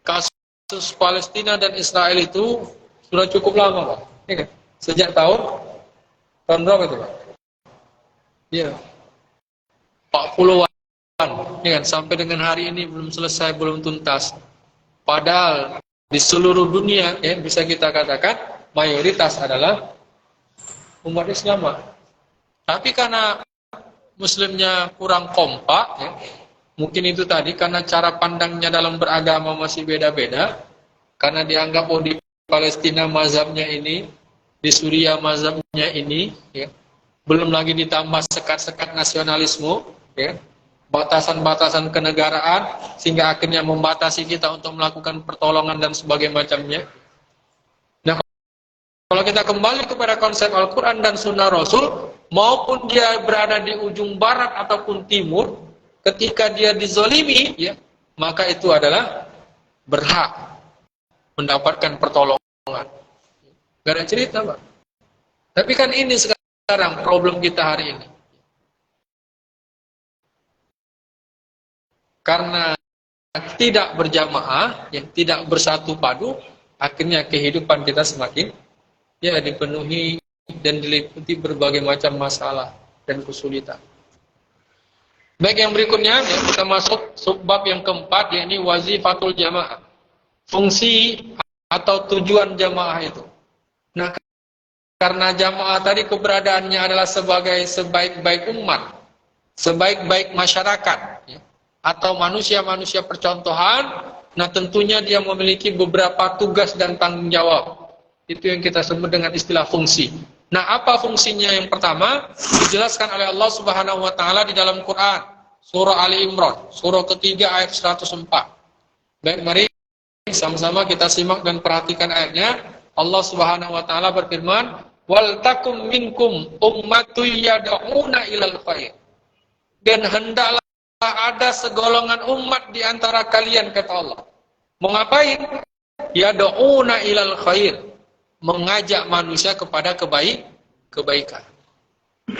Kasus Palestina dan Israel itu sudah cukup lama, Pak. Ya, sejak tahun berapa itu, Pak? Iya. 40-an, ya kan? Sampai dengan hari ini belum selesai, belum tuntas. Padahal di seluruh dunia, ya, bisa kita katakan mayoritas adalah umat Islam. Tapi karena Muslimnya kurang kompak, ya, mungkin itu tadi karena cara pandangnya dalam beragama masih beda-beda. Karena dianggap di Palestina mazhabnya ini, di Suriah mazhabnya ini, ya. Belum lagi ditambah sekat-sekat nasionalisme, ya. Batasan-batasan kenegaraan, sehingga akhirnya membatasi kita untuk melakukan pertolongan dan sebagainya macamnya. Nah, kalau kita kembali kepada konsep Al-Quran dan Sunnah Rasul, maupun dia berada di ujung barat ataupun timur, ketika dia dizolimi, ya, maka itu adalah berhak mendapatkan pertolongan. Gak ada cerita, Pak. Tapi kan ini sekarang problem kita hari ini. Karena tidak berjamaah, yang tidak bersatu padu, akhirnya kehidupan kita semakin ya dipenuhi dan diliputi berbagai macam masalah dan kesulitan. Baik, yang berikutnya, ya, kita masuk subbab yang keempat, yakni wazifatul jamaah. Fungsi atau tujuan jamaah itu. Nah, karena jamaah tadi keberadaannya adalah sebagai sebaik-baik umat, sebaik-baik masyarakat, ya, atau manusia-manusia percontohan, nah tentunya dia memiliki beberapa tugas dan tanggung jawab. Itu yang kita sebut dengan istilah fungsi. Nah, apa fungsinya? Yang pertama dijelaskan oleh Allah Subhanahu wa taala di dalam Quran, surah Ali Imran, surah ketiga ayat 104. Baik, mari sama-sama kita simak dan perhatikan ayatnya. Allah Subhanahu wa taala berfirman, "Wal takum minkum ummatun yad'una ilal khair." Dan hendaklah ada segolongan umat di antara kalian, kata Allah. Mau ngapain? Yad'una ilal khair. Mengajak manusia kepada kebaikan.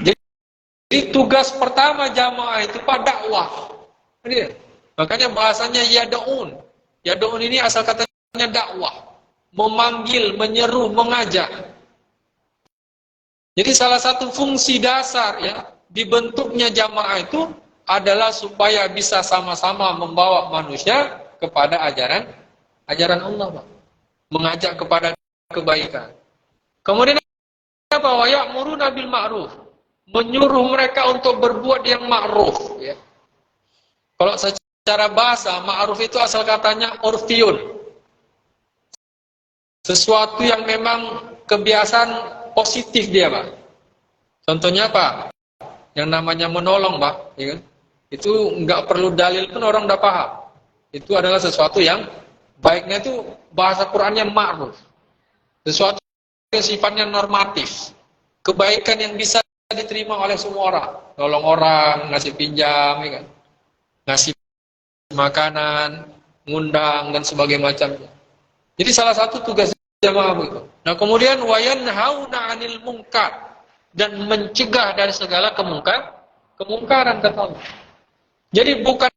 Jadi tugas pertama jamaah itu pada dakwah. Makanya bahasanya yad'un. Yad'un ini asal katanya dakwah. Memanggil, menyeru, mengajak. Jadi salah satu fungsi dasar, ya, dibentuknya jamaah itu adalah supaya bisa sama-sama membawa manusia kepada ajaran ajaran Allah, Pak. Mengajak kepada kebaikan. Kemudian apa? Wa ya'muruna bil ma'ruf. Menyuruh mereka untuk berbuat yang ma'ruf, ya. Kalau secara bahasa, ma'ruf itu asal katanya urfiun. Sesuatu yang memang kebiasaan positif dia, Pak. Contohnya apa? Yang namanya menolong, Pak, ya kan? Itu nggak perlu dalil pun orang udah paham. Itu adalah sesuatu yang baiknya itu bahasa Qur'annya ma'ruf. Sesuatu yang sifatnya normatif. Kebaikan yang bisa diterima oleh semua orang. Nolong orang, ngasih pinjam, ya kan? Ngasih makanan, ngundang dan sebagainya macamnya. Jadi salah satu tugas jamaah begitu. Nah, kemudian wayanhauna 'anil munkar, dan mencegah dari segala kemungkaran, kata Allah. Jadi bukan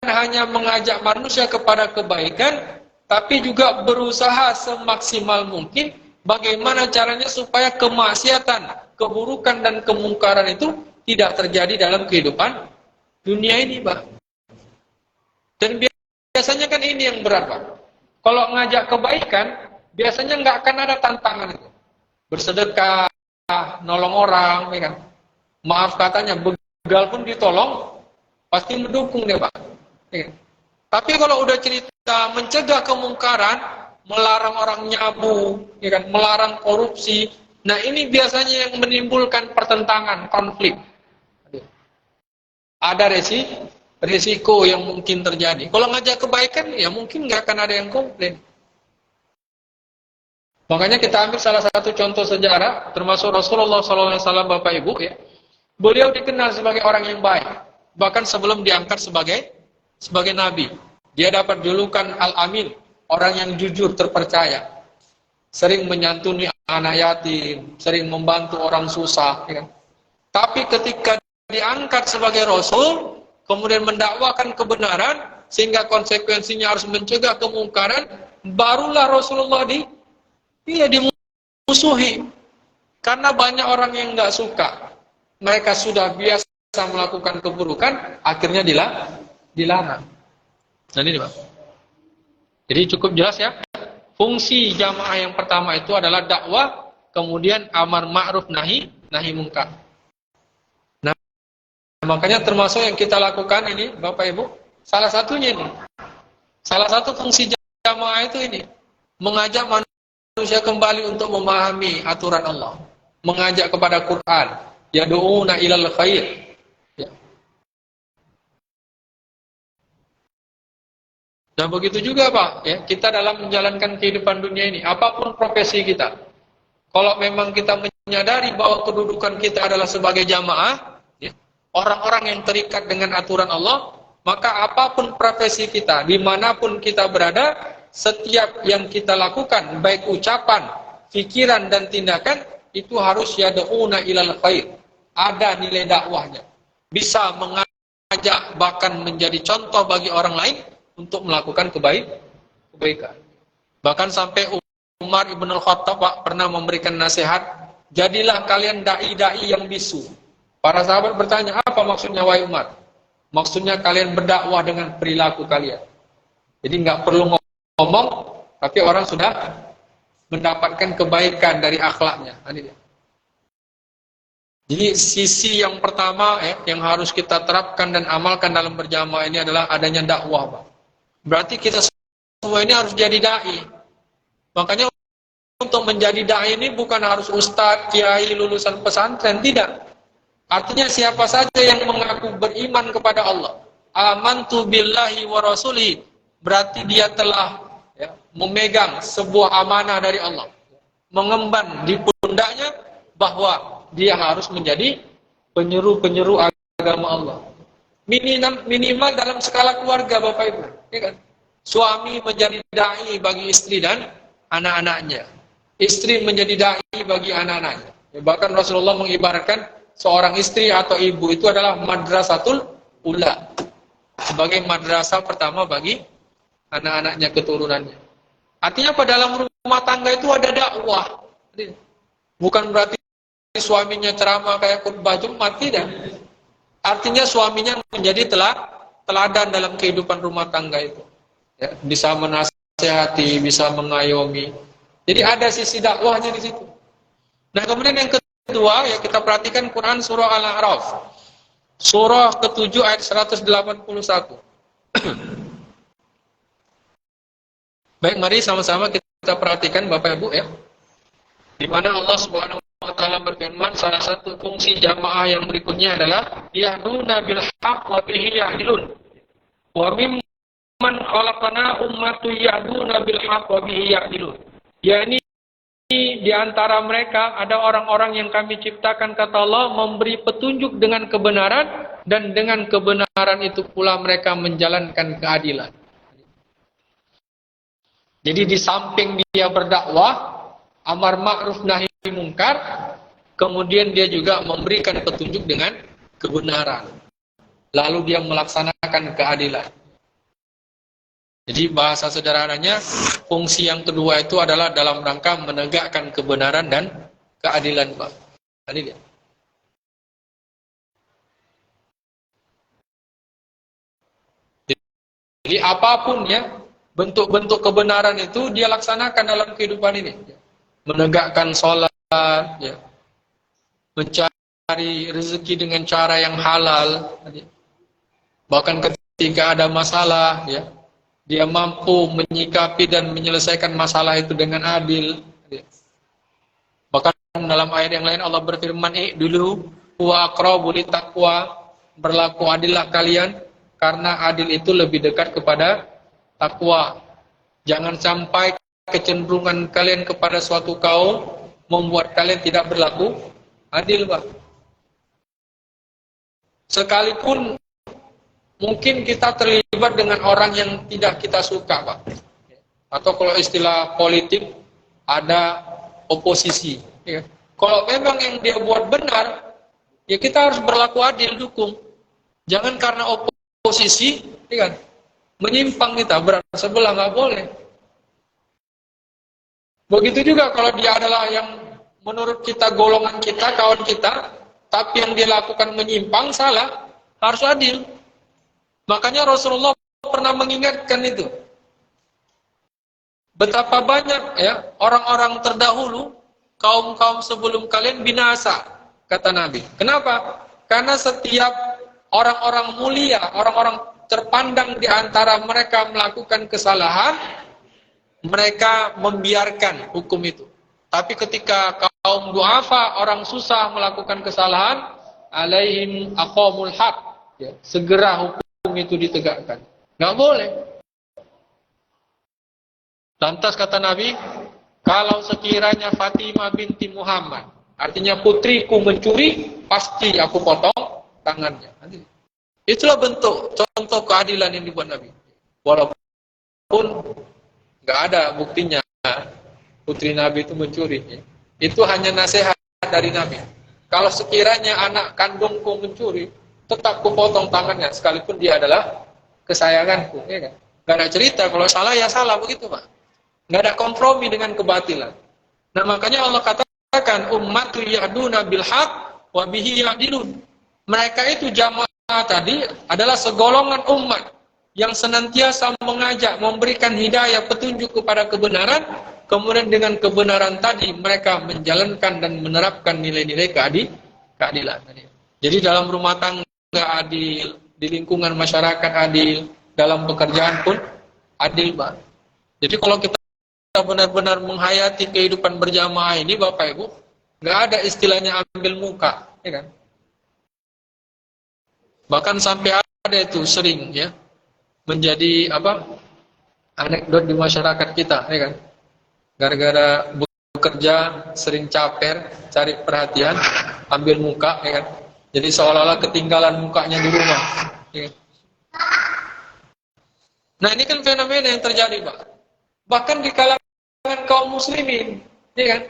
hanya mengajak manusia kepada kebaikan, tapi juga berusaha semaksimal mungkin bagaimana caranya supaya kemaksiatan, keburukan dan kemungkaran itu tidak terjadi dalam kehidupan dunia ini, Pak. Dan biasanya kan ini yang berat, Pak. Kalau ngajak kebaikan, biasanya nggak akan ada tantangan itu. Bersedekah, nolong orang, ya kan? Maaf katanya, begal pun ditolong, pasti mendukung dia, Pak. Ya kan? Tapi kalau udah cerita mencegah kemungkaran, melarang orang nyabu, ya kan? Melarang korupsi, nah ini biasanya yang menimbulkan pertentangan, konflik. Ada risiko yang mungkin terjadi. Kalau ngajak kebaikan, ya mungkin nggak akan ada yang komplain. Makanya kita ambil salah satu contoh sejarah, termasuk Rasulullah SAW, Bapak Ibu, ya. Beliau dikenal sebagai orang yang baik, bahkan sebelum diangkat sebagai nabi. Dia dapat julukan Al-Amin, orang yang jujur, terpercaya. Sering menyantuni anak yatim, sering membantu orang susah, ya kan? Tapi ketika diangkat sebagai Rasul, kemudian mendakwakan kebenaran, sehingga konsekuensinya harus mencegah kemungkaran, barulah Rasulullah dimusuhi. Karena banyak orang yang nggak suka. Mereka sudah biasa melakukan keburukan, akhirnya dilarang. Nah ini, Pak. Jadi cukup jelas ya. Fungsi jamaah yang pertama itu adalah dakwah, kemudian amar ma'ruf nahi munkar. Nah, makanya termasuk yang kita lakukan ini, Bapak Ibu, salah satunya ini. Salah satu fungsi jamaah itu ini, mengajak manusia kembali untuk memahami aturan Allah, mengajak kepada Quran, yad'una ilal khair. Ya. Nah begitu juga, Pak, ya, kita dalam menjalankan kehidupan dunia ini, apapun profesi kita, kalau memang kita menyadari bahwa kedudukan kita adalah sebagai jamaah, ya, orang-orang yang terikat dengan aturan Allah, maka apapun profesi kita, dimanapun kita berada, setiap yang kita lakukan, baik ucapan, pikiran, dan tindakan, itu harus yad'una ilal khair. Ada nilai dakwahnya. Bisa mengajak, bahkan menjadi contoh bagi orang lain untuk melakukan kebaikan. Bahkan sampai Umar ibn al-Khattab, Pak, pernah memberikan nasihat, jadilah kalian da'i-da'i yang bisu. Para sahabat bertanya, apa maksudnya wahai Umar? Maksudnya kalian berdakwah dengan perilaku kalian. Jadi nggak perlu ngomong, tapi orang sudah mendapatkan kebaikan dari akhlaknya. Jadi sisi yang pertama yang harus kita terapkan dan amalkan dalam berjamaah ini adalah adanya dakwah, Pak. Berarti kita semua ini harus jadi da'i. Makanya untuk menjadi da'i ini bukan harus ustadz, kiai, lulusan pesantren, tidak. Artinya siapa saja yang mengaku beriman kepada Allah, amantu billahi wa rasuli, berarti dia telah memegang sebuah amanah dari Allah, mengemban di pundaknya bahwa dia harus menjadi penyeru agama Allah. Minimal dalam skala keluarga, Bapak Ibu, ya kan? Suami menjadi dai bagi istri dan anak-anaknya, istri menjadi dai bagi anak-anaknya. Bahkan Rasulullah mengibaratkan seorang istri atau ibu itu adalah madrasatul ula, sebagai madrasah pertama bagi anak-anaknya, keturunannya. Artinya pada dalam rumah tangga itu ada dakwah. Bukan berarti suaminya ceramah kayak khutbah Jumat, tidak. Artinya suaminya menjadi teladan dalam kehidupan rumah tangga itu. Ya, bisa menasihati menasehati, bisa mengayomi. Jadi ada sisi dakwahnya di situ. Nah, kemudian yang kedua, ya kita perhatikan Quran surah Al-A'raf. Surah ke-7 ayat 181. Baik, mari sama-sama kita perhatikan Bapak Ibu ya. Di mana Allah Subhanahu wa taala berfirman, salah satu fungsi jamaah yang berikutnya adalah yahduna bil haqq wa bihi yahdilun. Wa mimman khalaqna ummatu yahduna bil haqq wa bihi yahdilun. Yani di antara mereka ada orang-orang yang kami ciptakan, kata Allah, memberi petunjuk dengan kebenaran, dan dengan kebenaran itu pula mereka menjalankan keadilan. Jadi di samping dia berdakwah, amar ma'ruf nahi mungkar, kemudian dia juga memberikan petunjuk dengan kebenaran. Lalu dia melaksanakan keadilan. Jadi bahasa sederhananya, fungsi yang kedua itu adalah dalam rangka menegakkan kebenaran dan keadilan, Pak. Ini dia. Jadi apapun ya, bentuk-bentuk kebenaran itu dia laksanakan dalam kehidupan ini. Menegakkan sholat, ya. Mencari rezeki dengan cara yang halal. Bahkan ketika ada masalah, ya, dia mampu menyikapi dan menyelesaikan masalah itu dengan adil. Bahkan dalam ayat yang lain Allah berfirman, dulu wa aqrabu littaqwa, berlaku adillah kalian karena adil itu lebih dekat kepada takwa. Jangan sampai kecenderungan kalian kepada suatu kaum membuat kalian tidak berlaku adil, Pak. Sekalipun mungkin kita terlibat dengan orang yang tidak kita suka, Pak. Atau kalau istilah politik, ada oposisi. Ya. Kalau memang yang dia buat benar, ya kita harus berlaku adil, dukung. Jangan karena oposisi, ya kan, menyimpang kita, berada sebelah, nggak boleh. Begitu juga kalau dia adalah yang menurut kita, golongan kita, kawan kita, tapi yang dia lakukan menyimpang, salah, harus adil. Makanya Rasulullah pernah mengingatkan itu. Betapa banyak ya orang-orang terdahulu, kaum-kaum sebelum kalian binasa, kata Nabi. Kenapa? Karena setiap orang-orang mulia, orang-orang terpandang di antara mereka melakukan kesalahan, mereka membiarkan hukum itu. Tapi ketika kaum du'afa, orang susah melakukan kesalahan, alaihim aqamul haq, ya, segera hukum itu ditegakkan. Nggak boleh. Lantas kata Nabi, kalau sekiranya Fatimah binti Muhammad, artinya putriku mencuri, pasti aku potong tangannya. Itulah bentuk contoh keadilan yang dibuat Nabi. Walaupun nggak ada buktinya putri Nabi itu mencuri, ya. Itu hanya nasihat dari Nabi. Kalau sekiranya anak kandungku mencuri, tetap kupotong tangannya, sekalipun dia adalah kesayanganku, ya kan? Gak ada cerita, kalau salah ya salah, begitu Pak. Gak ada kompromi dengan kebatilan. Nah makanya Allah katakan, ummatu yahduna bil haq wa bihi yahdilun. Mereka itu jamaah tadi adalah segolongan umat yang senantiasa mengajak, memberikan hidayah, petunjuk kepada kebenaran, kemudian dengan kebenaran tadi mereka menjalankan dan menerapkan nilai-nilai keadilan. Jadi dalam rumah tangga adil, di lingkungan masyarakat adil, dalam pekerjaan pun adil, Pak. Jadi kalau kita benar-benar menghayati kehidupan berjamaah ini, Bapak Ibu, nggak ada istilahnya ambil muka, ya kan? Bahkan sampai ada itu sering ya menjadi anekdot di masyarakat kita, ya kan? Gara-gara bekerja sering caper, cari perhatian, ambil muka, ya kan? Jadi seolah-olah ketinggalan mukanya di rumah. Ya. Nah ini kan fenomena yang terjadi, Pak. Bahkan di kalangan kaum muslimin, ya kan?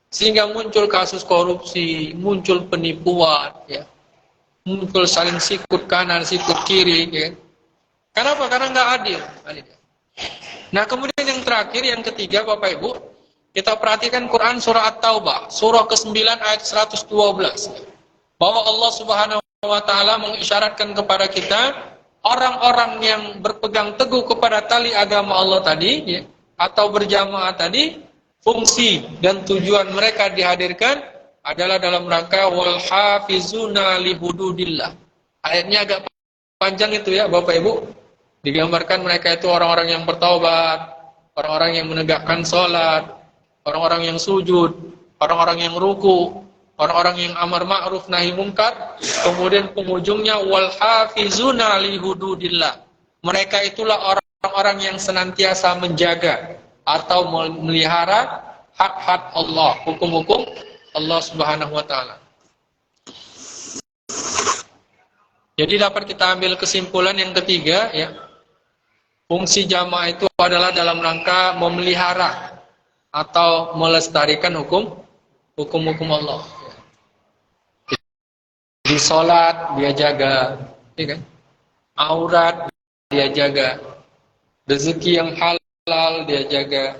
Sehingga muncul kasus korupsi, muncul penipuan, ya. Muncul saling sikut kanan, sikut kiri, ya. Kenapa? Karena nggak adil. Nah kemudian yang terakhir, yang ketiga, Bapak Ibu, kita perhatikan Quran surah At-Taubah, surah ke-9 ayat 112. Bahwa Allah Subhanahu wa taala mengisyaratkan kepada kita orang-orang yang berpegang teguh kepada tali agama Allah tadi, ya, atau berjamaah tadi, fungsi dan tujuan mereka dihadirkan adalah dalam rangka wal hafizuna li hududillah. Ayatnya agak panjang itu ya Bapak Ibu. Digambarkan mereka itu orang-orang yang bertaubat, orang-orang yang menegakkan sholat, orang-orang yang sujud, orang-orang yang ruku, orang-orang yang amar ma'ruf nahi munkar, kemudian penghujungnya wal hafizuna li hududillah. Mereka itulah orang-orang yang senantiasa menjaga atau memelihara hak-hak Allah, hukum-hukum Allah Subhanahu wa taala. Jadi dapat kita ambil kesimpulan yang ketiga ya. Fungsi jamaah itu adalah dalam rangka memelihara atau melestarikan hukum-hukum Allah. Di sholat dia jaga, ya kan? Aurat dia jaga, rezeki yang halal dia jaga.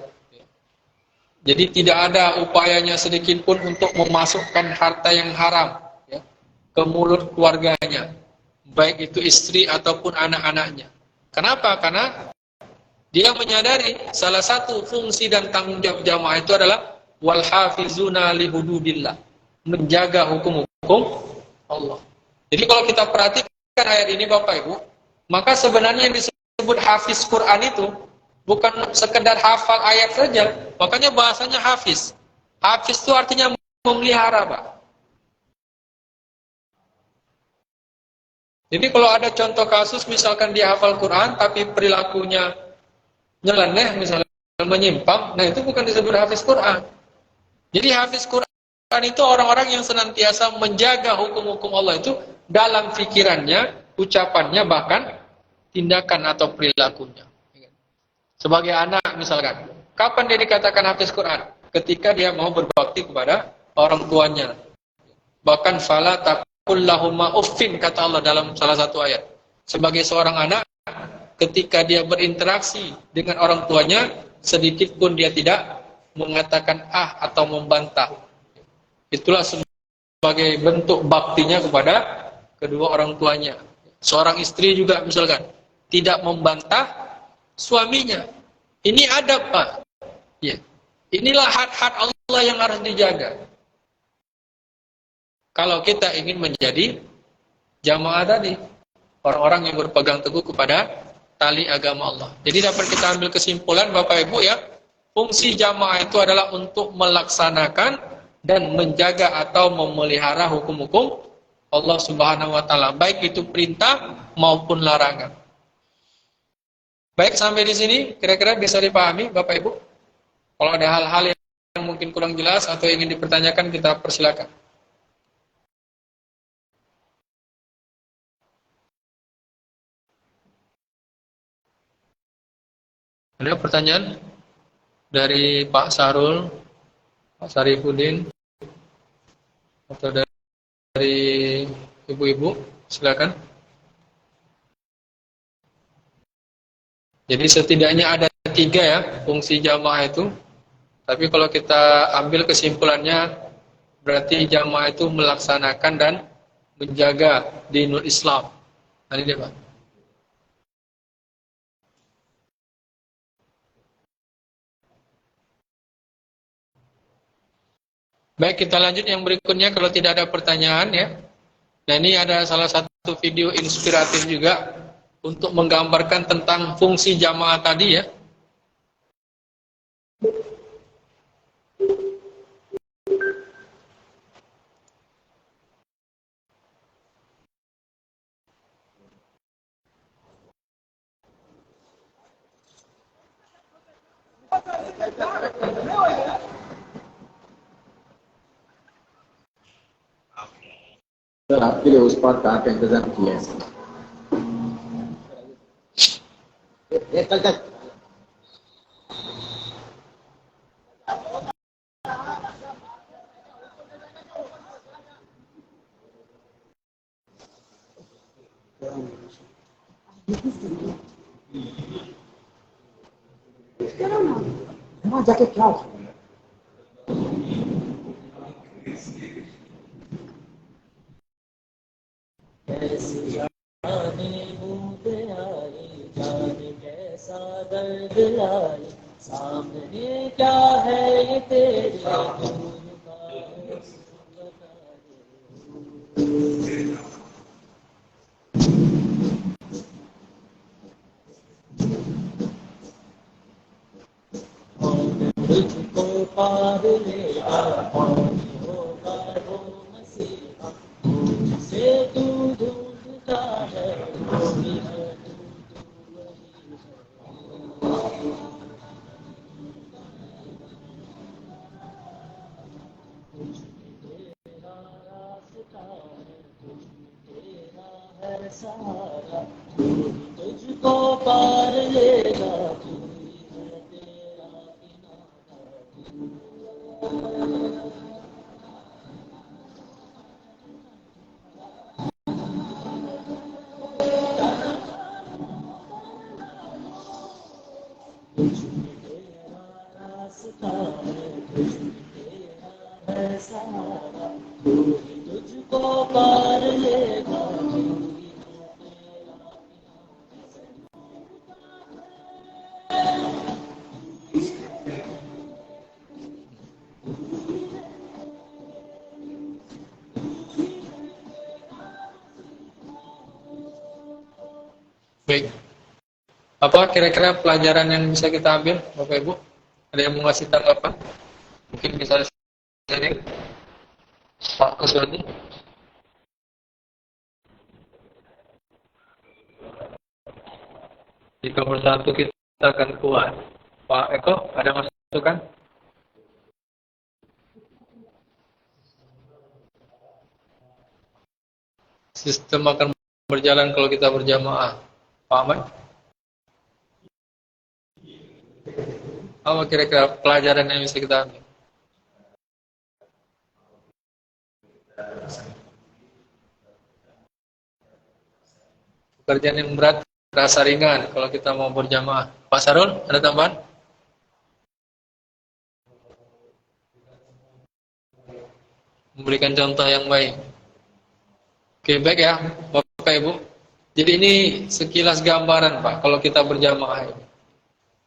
Jadi tidak ada upayanya sedikit pun untuk memasukkan harta yang haram ya, ke mulut keluarganya, baik itu istri ataupun anak-anaknya. Kenapa? Karena dia menyadari salah satu fungsi dan tanggung jawab jamaah itu adalah wal hafizuna li hududillah, menjaga hukum-hukum Allah. Jadi kalau kita perhatikan ayat ini Bapak Ibu, maka sebenarnya yang disebut hafiz Quran itu bukan sekedar hafal ayat saja, makanya bahasanya hafiz. Hafiz itu artinya memelihara, Pak. Jadi kalau ada contoh kasus misalkan dia hafal Quran tapi perilakunya nyeleneh misalnya menyimpang, nah itu bukan disebut hafiz Quran. Jadi hafiz Quran itu orang-orang yang senantiasa menjaga hukum-hukum Allah itu dalam pikirannya, ucapannya, bahkan tindakan atau perilakunya. Sebagai anak misalkan, kapan dia dikatakan hafiz Quran? Ketika dia mau berbakti kepada orang tuanya. Bahkan fala taqul lahumma uffin, kata Allah dalam salah satu ayat. Sebagai seorang anak, ketika dia berinteraksi dengan orang tuanya, sedikit pun dia tidak mengatakan ah atau membantah. Itulah sebagai bentuk baktinya kepada kedua orang tuanya. Seorang istri juga misalkan tidak membantah suaminya. Ini adab, Pak. Ya. Inilah hak-hak Allah yang harus dijaga. Kalau kita ingin menjadi jamaah tadi, orang-orang yang berpegang teguh kepada tali agama Allah. Jadi dapat kita ambil kesimpulan Bapak Ibu ya, fungsi jamaah itu adalah untuk melaksanakan dan menjaga atau memelihara hukum-hukum Allah Subhanahu wa taala, baik itu perintah maupun larangan. Baik, sampai di sini kira-kira bisa dipahami Bapak Ibu? Kalau ada hal-hal yang mungkin kurang jelas atau ingin dipertanyakan, kita persilakan. Ada pertanyaan dari Pak Sarul, Pak Sarifudin, atau dari ibu-ibu? Silakan. Jadi setidaknya ada 3 ya fungsi jamaah itu. Tapi kalau kita ambil kesimpulannya, berarti jamaah itu melaksanakan dan menjaga dinul Islam. Ini dia, Pak. Baik, kita lanjut yang berikutnya kalau tidak ada pertanyaan ya. Nah, ini ada salah satu video inspiratif juga untuk menggambarkan tentang fungsi jamaah tadi ya. Sir आपके लिए उस पार कार का इंतजाम किया है सर। चल चल वहाँ जाके क्या सा दर्द लाए सामने क्या है ये तेरे नूर का बता दे। कौन तुझको पार लेगा कौन होगा वो मसीहा जिसे तू ढूंढता है वो भी है तू वही है। तेरा रास्ता है तेरा है सहारा तू ही तुझको पार लेगा तू ही है तेरा रास्ता है तेरा है सहारा तू ही तुझको पार लेगा तू ही है तेरा Baik. Apa kira-kira pelajaran yang bisa kita ambil, Bapak Ibu? Ada yang mau ngasih tanggapan? Mungkin bisa sharing. Pak Kuswadi. Jika bersatu kita akan kuat. Pak Eko, ada masukan? Sistem akan berjalan kalau kita berjamaah. Pak Ahmad? Apa kira-kira pelajaran yang bisa kita ambil? Pekerjaan yang berat terasa ringan kalau kita mau berjamaah. Pak Sarul, ada tambahan? Memberikan contoh yang baik. Oke, baik ya, Bapak Ibu. Jadi ini sekilas gambaran, Pak, kalau kita berjamaah ini.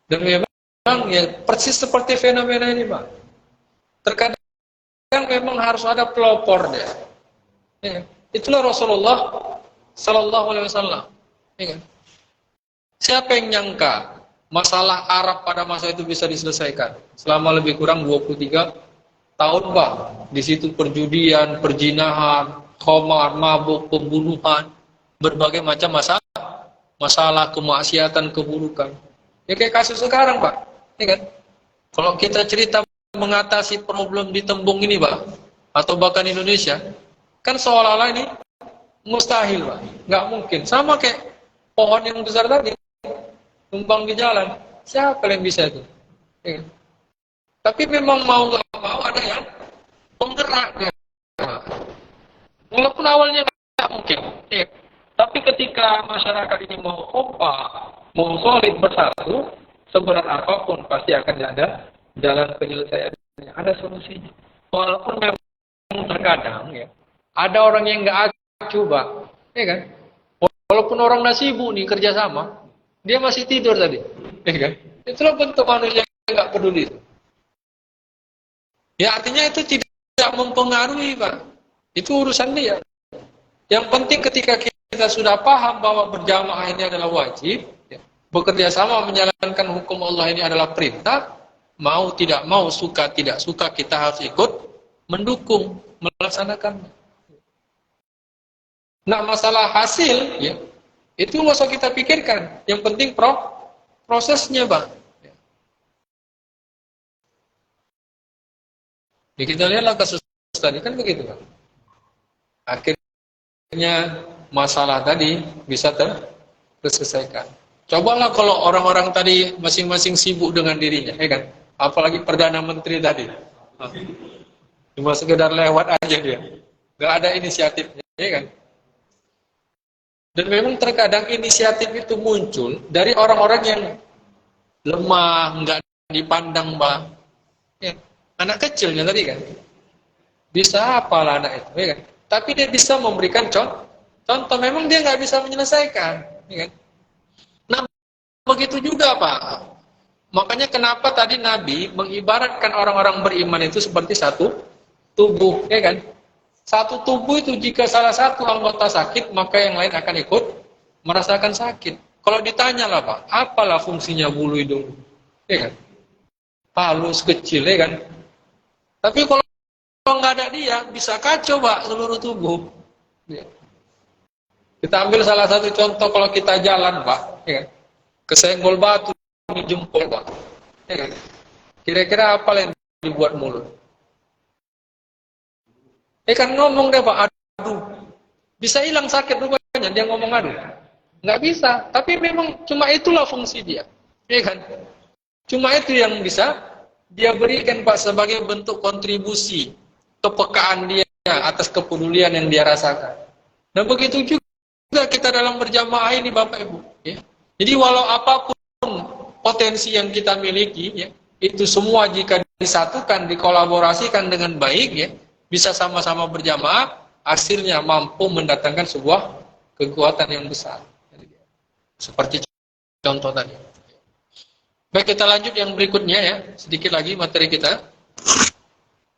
Dan memang ya persis seperti fenomena ini, Pak. Terkadang memang harus ada pelopor dia. Ya, itulah Rasulullah Sallallahu Alaihi Wasallam. Ya kan? Siapa yang nyangka masalah Arab pada masa itu bisa diselesaikan selama lebih kurang 23 tahun, Pak. Di situ perjudian, perjinahan, khamar, mabuk, pembunuhan, berbagai macam masalah kemaksiatan, keburukan. Ya kayak kasus sekarang, Pak. Ya kan? Kalau kita cerita mengatasi problem di Tembung ini, Pak, atau bahkan Indonesia, kan seolah-olah ini mustahil, Pak. Nggak mungkin. Sama kayak pohon yang besar tadi, tumbang di jalan. Siapa yang bisa itu? Ya kan? Tapi memang mau nggak mau ada yang penggeraknya. Walaupun awalnya nggak mungkin. Ya. Tapi ketika masyarakat ini mau kompak, mau solid bersatu, seberat apapun pasti akan ada jalan penyelesaiannya, ada solusinya. Walaupun memang terkadang ya, ada orang yang nggak acuh, Pak, ya kan? Walaupun orang sibuk nih kerjasama, dia masih tidur tadi, ya kan? Itulah bentuk manusia yang nggak peduli. Ya artinya itu tidak mempengaruhi, Pak. Itu urusan dia. Yang penting ketika kita sudah paham bahwa berjamaah ini adalah wajib, ya, bekerja sama menjalankan hukum Allah ini adalah perintah, mau tidak mau, suka tidak suka, kita harus ikut mendukung, melaksanakan. Nah, masalah hasil, ya, itu nggak usah kita pikirkan. Yang penting prosesnya, Bang. Ya, kita lihatlah kasus tadi kan begitu, Bang. Akhirnya masalah tadi bisa terselesaikan. Cobalah kalau orang-orang tadi masing-masing sibuk dengan dirinya, ya kan? Apalagi Perdana Menteri tadi. Cuma sekedar lewat aja dia. Nggak ada inisiatifnya, ya kan? Dan memang terkadang inisiatif itu muncul dari orang-orang yang lemah, nggak dipandang, Bang. Ya, anak kecilnya tadi kan. Bisa apalah anak itu, ya kan? Tapi dia bisa memberikan contoh, memang dia nggak bisa menyelesaikan, ya kan? Nah, begitu juga Pak. Makanya kenapa tadi Nabi mengibaratkan orang-orang beriman itu seperti satu tubuh, ya kan? Satu tubuh itu jika salah satu anggota sakit, maka yang lain akan ikut merasakan sakit. Kalau ditanya lah Pak, apalah fungsinya bulu hidung? Ya kan? Halus, kecil, ya kan? Tapi kalau nggak ada dia, bisa kacau Pak seluruh tubuh. Ya. Kita ambil salah satu contoh kalau kita jalan Pak, ya kan? Kesenggol batu di jempol Pak. Ya kan? Kira-kira apa yang dibuat mulut? Kan ngomong deh Pak, aduh. Bisa hilang sakit rupanya dia ngomong aduh. Nggak bisa, tapi memang cuma itulah fungsi dia. Ya kan? Cuma itu yang bisa dia berikan Pak sebagai bentuk kontribusi kepekaan dia atas kepedulian yang dia rasakan. Dan begitu juga kita dalam berjamaah ini Bapak Ibu. Ya. Jadi walau apapun potensi yang kita miliki, ya, itu semua jika disatukan, dikolaborasikan dengan baik, ya, bisa sama-sama berjamaah, hasilnya mampu mendatangkan sebuah kekuatan yang besar. Seperti contoh tadi. Baik, kita lanjut yang berikutnya ya, sedikit lagi materi kita.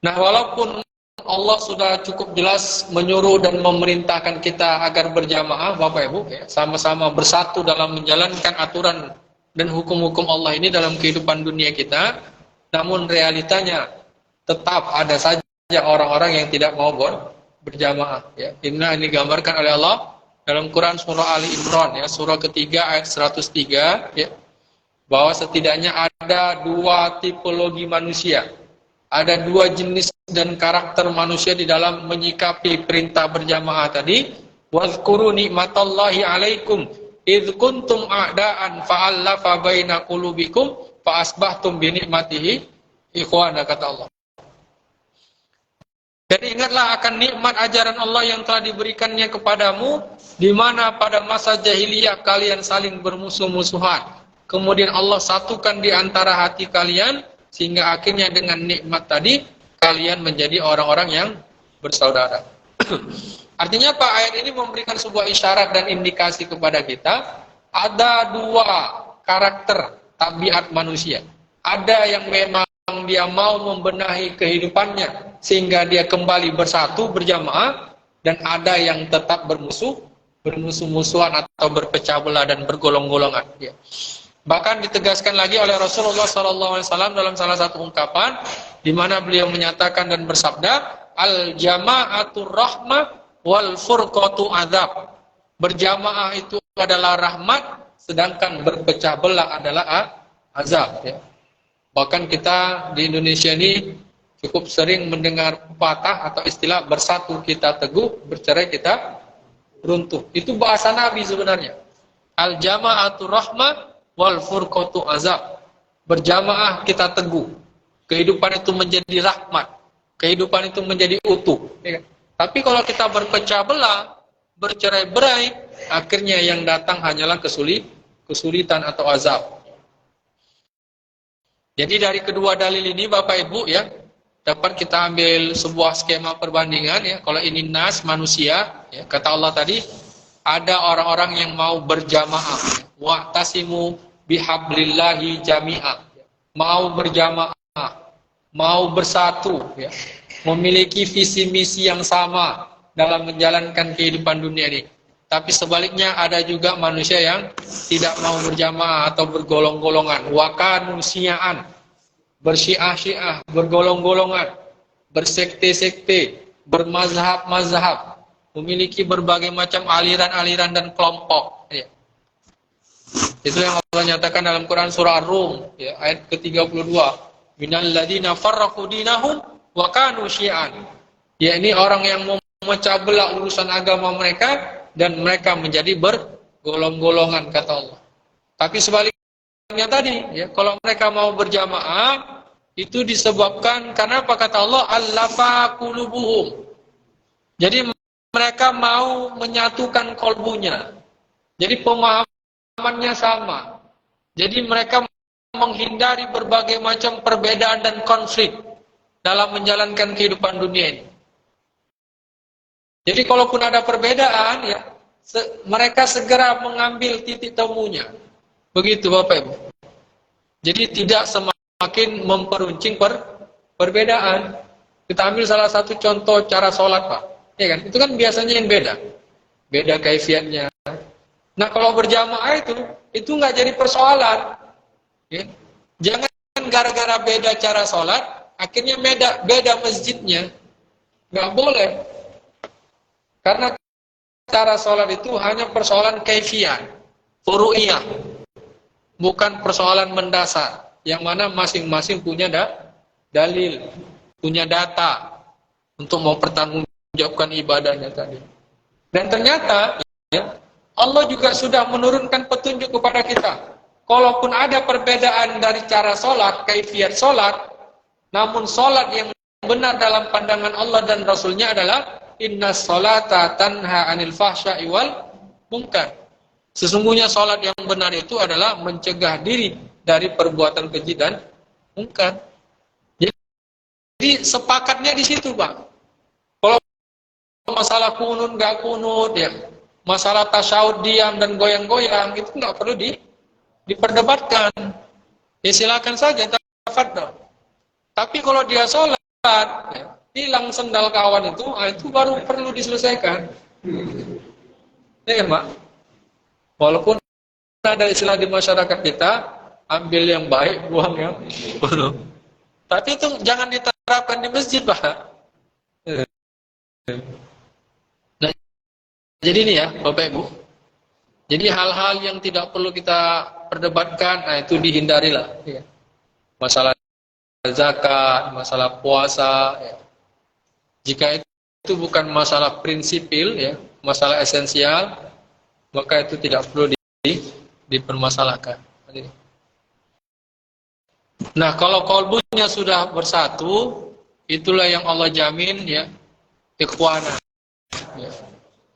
Nah, walaupun Allah sudah cukup jelas menyuruh dan memerintahkan kita agar berjamaah, Bapak Ibu, ya, sama-sama bersatu dalam menjalankan aturan dan hukum-hukum Allah ini dalam kehidupan dunia kita, namun realitanya tetap ada saja orang-orang yang tidak mau berjamaah. Ya. Ini digambarkan oleh Allah dalam Quran surah Ali Imran, ya, surah ketiga ayat 103, ya, bahwa setidaknya ada dua tipologi manusia, ada dua jenis dan karakter manusia di dalam menyikapi perintah berjamaah tadi. Wazkuru nikmatallahi alaikum idz kuntum a'daan fa'allafa baina qulubikum fa asbahtum bi nikmatihi ikhwana, kata Allah. Dan ingatlah akan nikmat ajaran Allah yang telah diberikannya kepadamu, di mana pada masa jahiliyah kalian saling bermusuh-musuhan. Kemudian Allah satukan di antara hati kalian, sehingga akhirnya dengan nikmat tadi, kalian menjadi orang-orang yang bersaudara. Artinya apa? Ayat ini memberikan sebuah isyarat dan indikasi kepada kita, ada dua karakter tabiat manusia. Ada yang memang dia mau membenahi kehidupannya sehingga dia kembali bersatu berjamaah, dan ada yang tetap bermusuh-musuhan atau berpecah belah dan bergolong-golongan. Ya. Bahkan ditegaskan lagi oleh Rasulullah SAW dalam salah satu ungkapan, di mana beliau menyatakan dan bersabda, al jama'atur rahmah wal furqatu adzab. Berjamaah itu adalah rahmat, sedangkan berpecah belah adalah azab. Ya. Bahkan kita di Indonesia ini cukup sering mendengar pepatah atau istilah bersatu kita teguh, bercerai kita runtuh. Itu bahasa Nabi sebenarnya. Al jama'atur rahmah wal furqatu azab. Berjamaah kita teguh. Kehidupan itu menjadi rahmat. Kehidupan itu menjadi utuh. Ya. Tapi kalau kita berpecah belah, bercerai-berai, akhirnya yang datang hanyalah kesulitan atau azab. Jadi dari kedua dalil ini Bapak Ibu ya, dapat kita ambil sebuah skema perbandingan ya. Kalau ini nas manusia, ya, kata Allah tadi, ada orang-orang yang mau berjamaah. Wa'tasimu bihablillahi jami'ah. Mau berjamaah, mau bersatu ya. Memiliki visi misi yang sama dalam menjalankan kehidupan dunia ini. Tapi sebaliknya ada juga manusia yang tidak mau berjamaah atau bergolong-golongan. Wakan syi'an, bersyiah-syiah, bergolong-golongan, bersekte-sekte, bermazhab-mazhab, memiliki berbagai macam aliran-aliran dan kelompok. Ya. Itu yang Allah nyatakan dalam Quran surah Ar-Rum, ya, ayat ke-32. Minal ladina farraqu dinahum wa kanu syi'an. Ya, ini orang yang memecah belah urusan agama mereka, dan mereka menjadi bergolong-golongan, kata Allah. Tapi sebaliknya tadi, ya, kalau mereka mau berjamaah, itu disebabkan karena apa, kata Allah, allafa qulubuhum. Jadi mereka mau menyatukan kolbunya. Jadi pemahamannya sama. Jadi mereka menghindari berbagai macam perbedaan dan konflik dalam menjalankan kehidupan dunia ini. Jadi kalaupun ada perbedaan, ya, mereka segera mengambil titik temunya. Begitu Bapak Ibu. Jadi tidak semakin memperuncing perbedaan. Kita ambil salah satu contoh cara sholat Pak. Ya kan? Itu kan biasanya yang beda. Beda kaifiatnya. Nah kalau berjamaah itu nggak jadi persoalan. Ya. Jangan gara-gara beda cara sholat, akhirnya beda masjidnya. Nggak boleh. Karena cara sholat itu hanya persoalan kaifiat, furu'iyah. Bukan persoalan mendasar. Yang mana masing-masing punya dalil, punya data untuk mempertanggungjawabkan ibadahnya tadi. Dan ternyata ya, Allah juga sudah menurunkan petunjuk kepada kita. Kalaupun ada perbedaan dari cara sholat, kaifiat sholat, namun sholat yang benar dalam pandangan Allah dan Rasulnya adalah inna sholata tanha anil fahsya'i wal munkar. Sesungguhnya sholat yang benar itu adalah mencegah diri dari perbuatan keji dan munkar. Jadi sepakatnya di situ Pak. Kalau masalah kunut nggak kunut ya, masalah tasyahud diam dan goyang-goyang itu nggak perlu diperdebatkan. Ya silakan saja tafadhol. Tapi kalau dia sholat ya, hilang sendal kawan itu baru perlu diselesaikan. Ya Pak. Walaupun ada istilah di masyarakat kita, ambil yang baik, buang yang buruk. Tapi itu jangan diterapkan di masjid Pak. Nah, jadi ini ya Bapak Ibu. Jadi hal-hal yang tidak perlu kita perdebatkan, nah itu dihindarilah. Ya. Masalah zakat, masalah puasa. Ya. Jika itu bukan masalah prinsipil, ya, masalah esensial, maka itu tidak perlu dipermasalahkan. Nah, kalau qalbunya sudah bersatu, itulah yang Allah jamin, ya, ikhwana. Ya.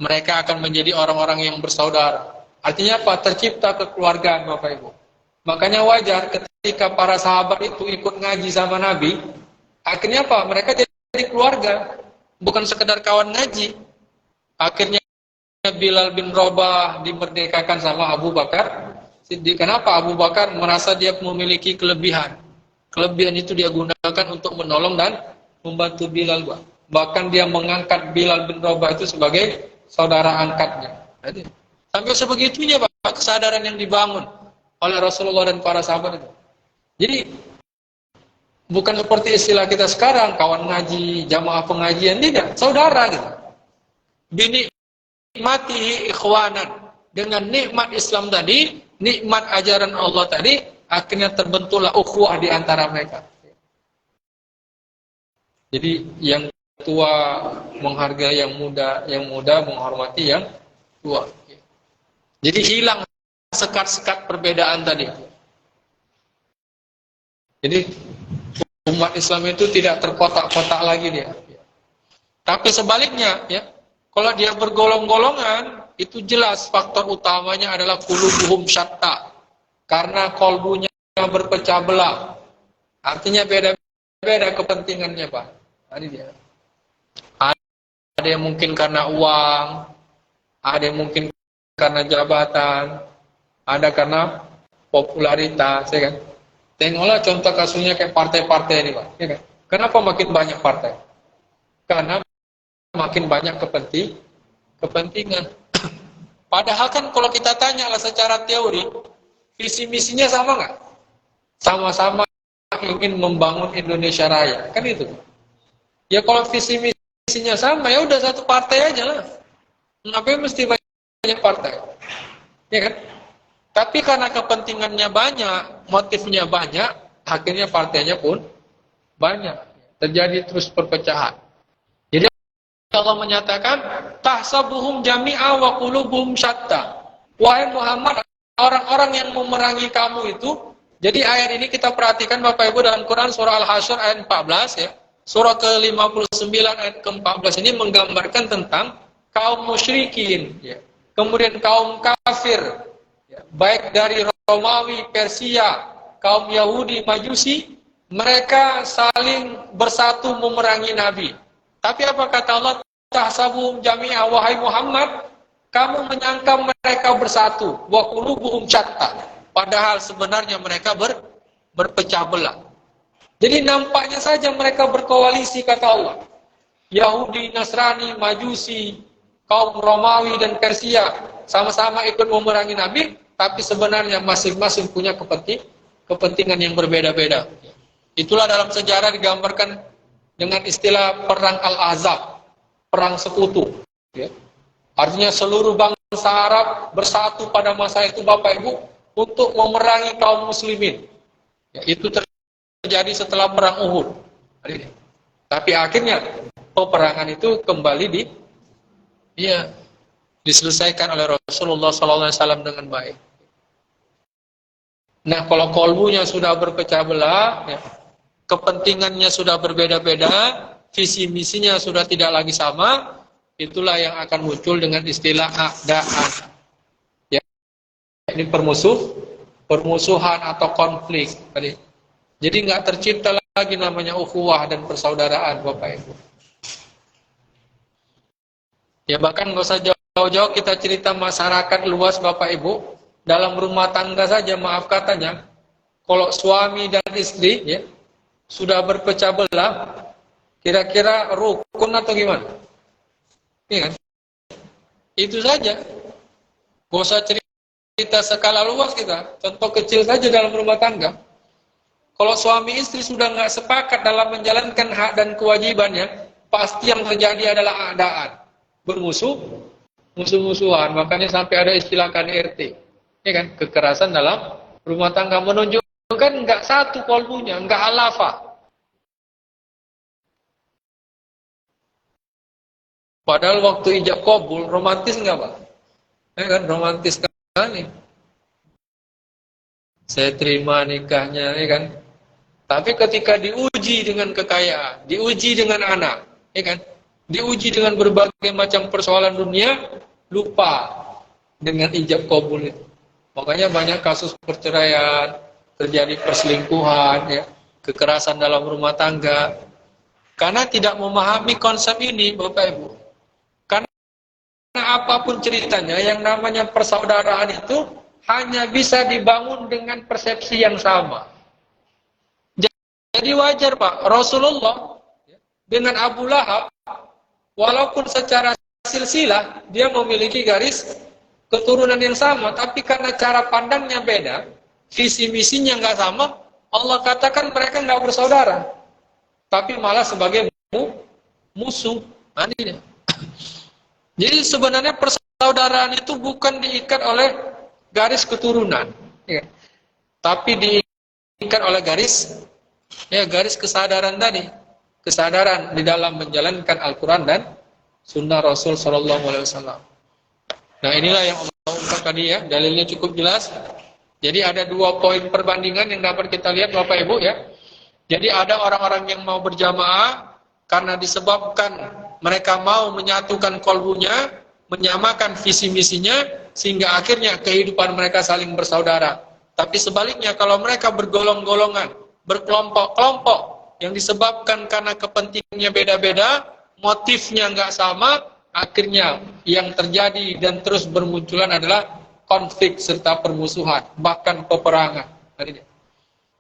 Mereka akan menjadi orang-orang yang bersaudara. Artinya apa? Tercipta kekeluargaan Bapak Ibu. Makanya wajar ketika para sahabat itu ikut ngaji sama Nabi, akhirnya apa? Mereka jadi keluarga, bukan sekedar kawan ngaji. Akhirnya Bilal bin Rabah dimerdekakan sama Abu Bakar. Kenapa? Abu Bakar merasa dia memiliki kelebihan. Kelebihan itu dia gunakan untuk menolong dan membantu Bilal. Bahkan dia mengangkat Bilal bin Rabah itu sebagai saudara angkatnya. Sampai sebegitunya Pak, kesadaran yang dibangun oleh Rasulullah dan para sahabat itu. Jadi bukan seperti istilah kita sekarang, kawan ngaji, jamaah pengajian, tidak, saudara gitu. Binikmatihi ikhwanan. Dengan nikmat Islam tadi, nikmat ajaran Allah tadi, akhirnya terbentuklah ukhuwah di antara mereka. Jadi yang tua menghargai yang muda menghormati yang tua. Jadi hilang sekat-sekat perbedaan tadi. Jadi umat Islam itu tidak terkotak-kotak lagi dia. Tapi sebaliknya, ya, kalau dia bergolong-golongan, itu jelas faktor utamanya adalah qulubuhum syatta. Karena kolbunya berpecah belah. Artinya beda-beda kepentingannya, Pak. Ini dia. Ada yang mungkin karena uang, ada yang mungkin karena jabatan, ada karena popularitas, ya kan? Tengoklah contoh kasusnya kayak partai-partai ini, Pak. Ya kan? Kenapa makin banyak partai? Karena makin banyak kepentingan. Padahal kan kalau kita tanya lah secara teori, visi misinya sama nggak? Sama-sama ingin membangun Indonesia Raya, kan itu. Ya kalau visi misinya sama, ya udah satu partai aja lah. Kenapa mesti banyak partai? Ya kan? Tapi karena kepentingannya banyak, motifnya banyak, akhirnya partainya pun banyak. Terjadi terus perpecahan. Jadi Allah menyatakan, tahsabuhum jami'a wa qulubuhum syatta. Wahai Muhammad, orang-orang yang memerangi kamu itu, jadi ayat ini kita perhatikan Bapak Ibu dalam Quran surah Al-Hasyr ayat 14 ya. Surah ke-59 ayat ke-14 ini menggambarkan tentang kaum musyrikin ya. Kemudian kaum kafir ya. Baik dari Romawi, Persia, kaum Yahudi, Majusi, mereka saling bersatu memerangi Nabi. Tapi apa kata Allah? Tahsabuhum jami'a, wahai Muhammad, kamu menyangka mereka bersatu, wa qulubuhum syatta. Padahal sebenarnya mereka berpecah belah. Jadi nampaknya saja mereka berkoalisi, kata Allah. Yahudi, Nasrani, Majusi, kaum Romawi dan Persia sama-sama ikut memerangi Nabi, tapi sebenarnya masing-masing punya kepentingan yang berbeda-beda. Itulah dalam sejarah digambarkan dengan istilah perang Al-Ahzab, perang sekutu. Ya. Artinya seluruh bangsa Arab bersatu pada masa itu, Bapak Ibu, untuk memerangi kaum muslimin. Ya, itu terjadi setelah perang Uhud. Tapi akhirnya peperangan itu kembali diselesaikan oleh Rasulullah SAW dengan baik. Nah, kalau kolbunya sudah berpecah belah, ya, kepentingannya sudah berbeda-beda, visi misinya sudah tidak lagi sama, itulah yang akan muncul dengan istilah a'da'an. Ya, ini permusuhan atau konflik. Jadi nggak tercipta lagi namanya ukhuwah dan persaudaraan, Bapak Ibu. Ya, bahkan nggak usah jauh-jauh kita cerita masyarakat luas, Bapak Ibu. Dalam rumah tangga saja, maaf katanya, kalau suami dan istri ya sudah berpecah belah, kira-kira rukun atau gimana? Iya kan? Itu saja. Gak usah cerita skala luas kita. Contoh kecil saja dalam rumah tangga. Kalau suami istri sudah nggak sepakat dalam menjalankan hak dan kewajibannya, pasti yang terjadi adalah a'daan. Musuh-musuhan. Makanya sampai ada istilah KDRT. Ya kan? Kekerasan dalam rumah tangga, menunjukkan nggak satu kolbunya, nggak alafah. Padahal waktu ijab kabul romantis nggak, Pak? Ya kan, romantis sekali. Saya terima nikahnya, ya kan. Tapi ketika diuji dengan kekayaan, diuji dengan anak, ya kan, diuji dengan berbagai macam persoalan dunia, lupa dengan ijab kabul itu. Makanya banyak kasus perceraian, terjadi perselingkuhan, ya, kekerasan dalam rumah tangga. Karena tidak memahami konsep ini, Bapak Ibu. Karena apapun ceritanya, yang namanya persaudaraan itu hanya bisa dibangun dengan persepsi yang sama. Jadi wajar, Pak, Rasulullah dengan Abu Lahab, walaupun secara silsilah dia memiliki garis keturunan yang sama, tapi karena cara pandangnya beda, visi misinya nggak sama, Allah katakan mereka nggak bersaudara, tapi malah sebagai musuh. Jadi sebenarnya persaudaraan itu bukan diikat oleh garis keturunan, ya, tapi diikat oleh garis kesadaran tadi, kesadaran di dalam menjalankan Al-Quran dan Sunnah Rasul Sallallahu Alaihi Wasallam. Nah, inilah yang Allah ungkap tadi ya, dalilnya cukup jelas. Jadi ada dua poin perbandingan yang dapat kita lihat, Bapak Ibu ya. Jadi ada orang-orang yang mau berjamaah karena disebabkan mereka mau menyatukan kolbunya, menyamakan visi misinya, sehingga akhirnya kehidupan mereka saling bersaudara. Tapi sebaliknya kalau mereka bergolong-golongan, berkelompok-kelompok yang disebabkan karena kepentingannya beda-beda, motifnya nggak sama, akhirnya yang terjadi dan terus bermunculan adalah konflik serta permusuhan, bahkan peperangan.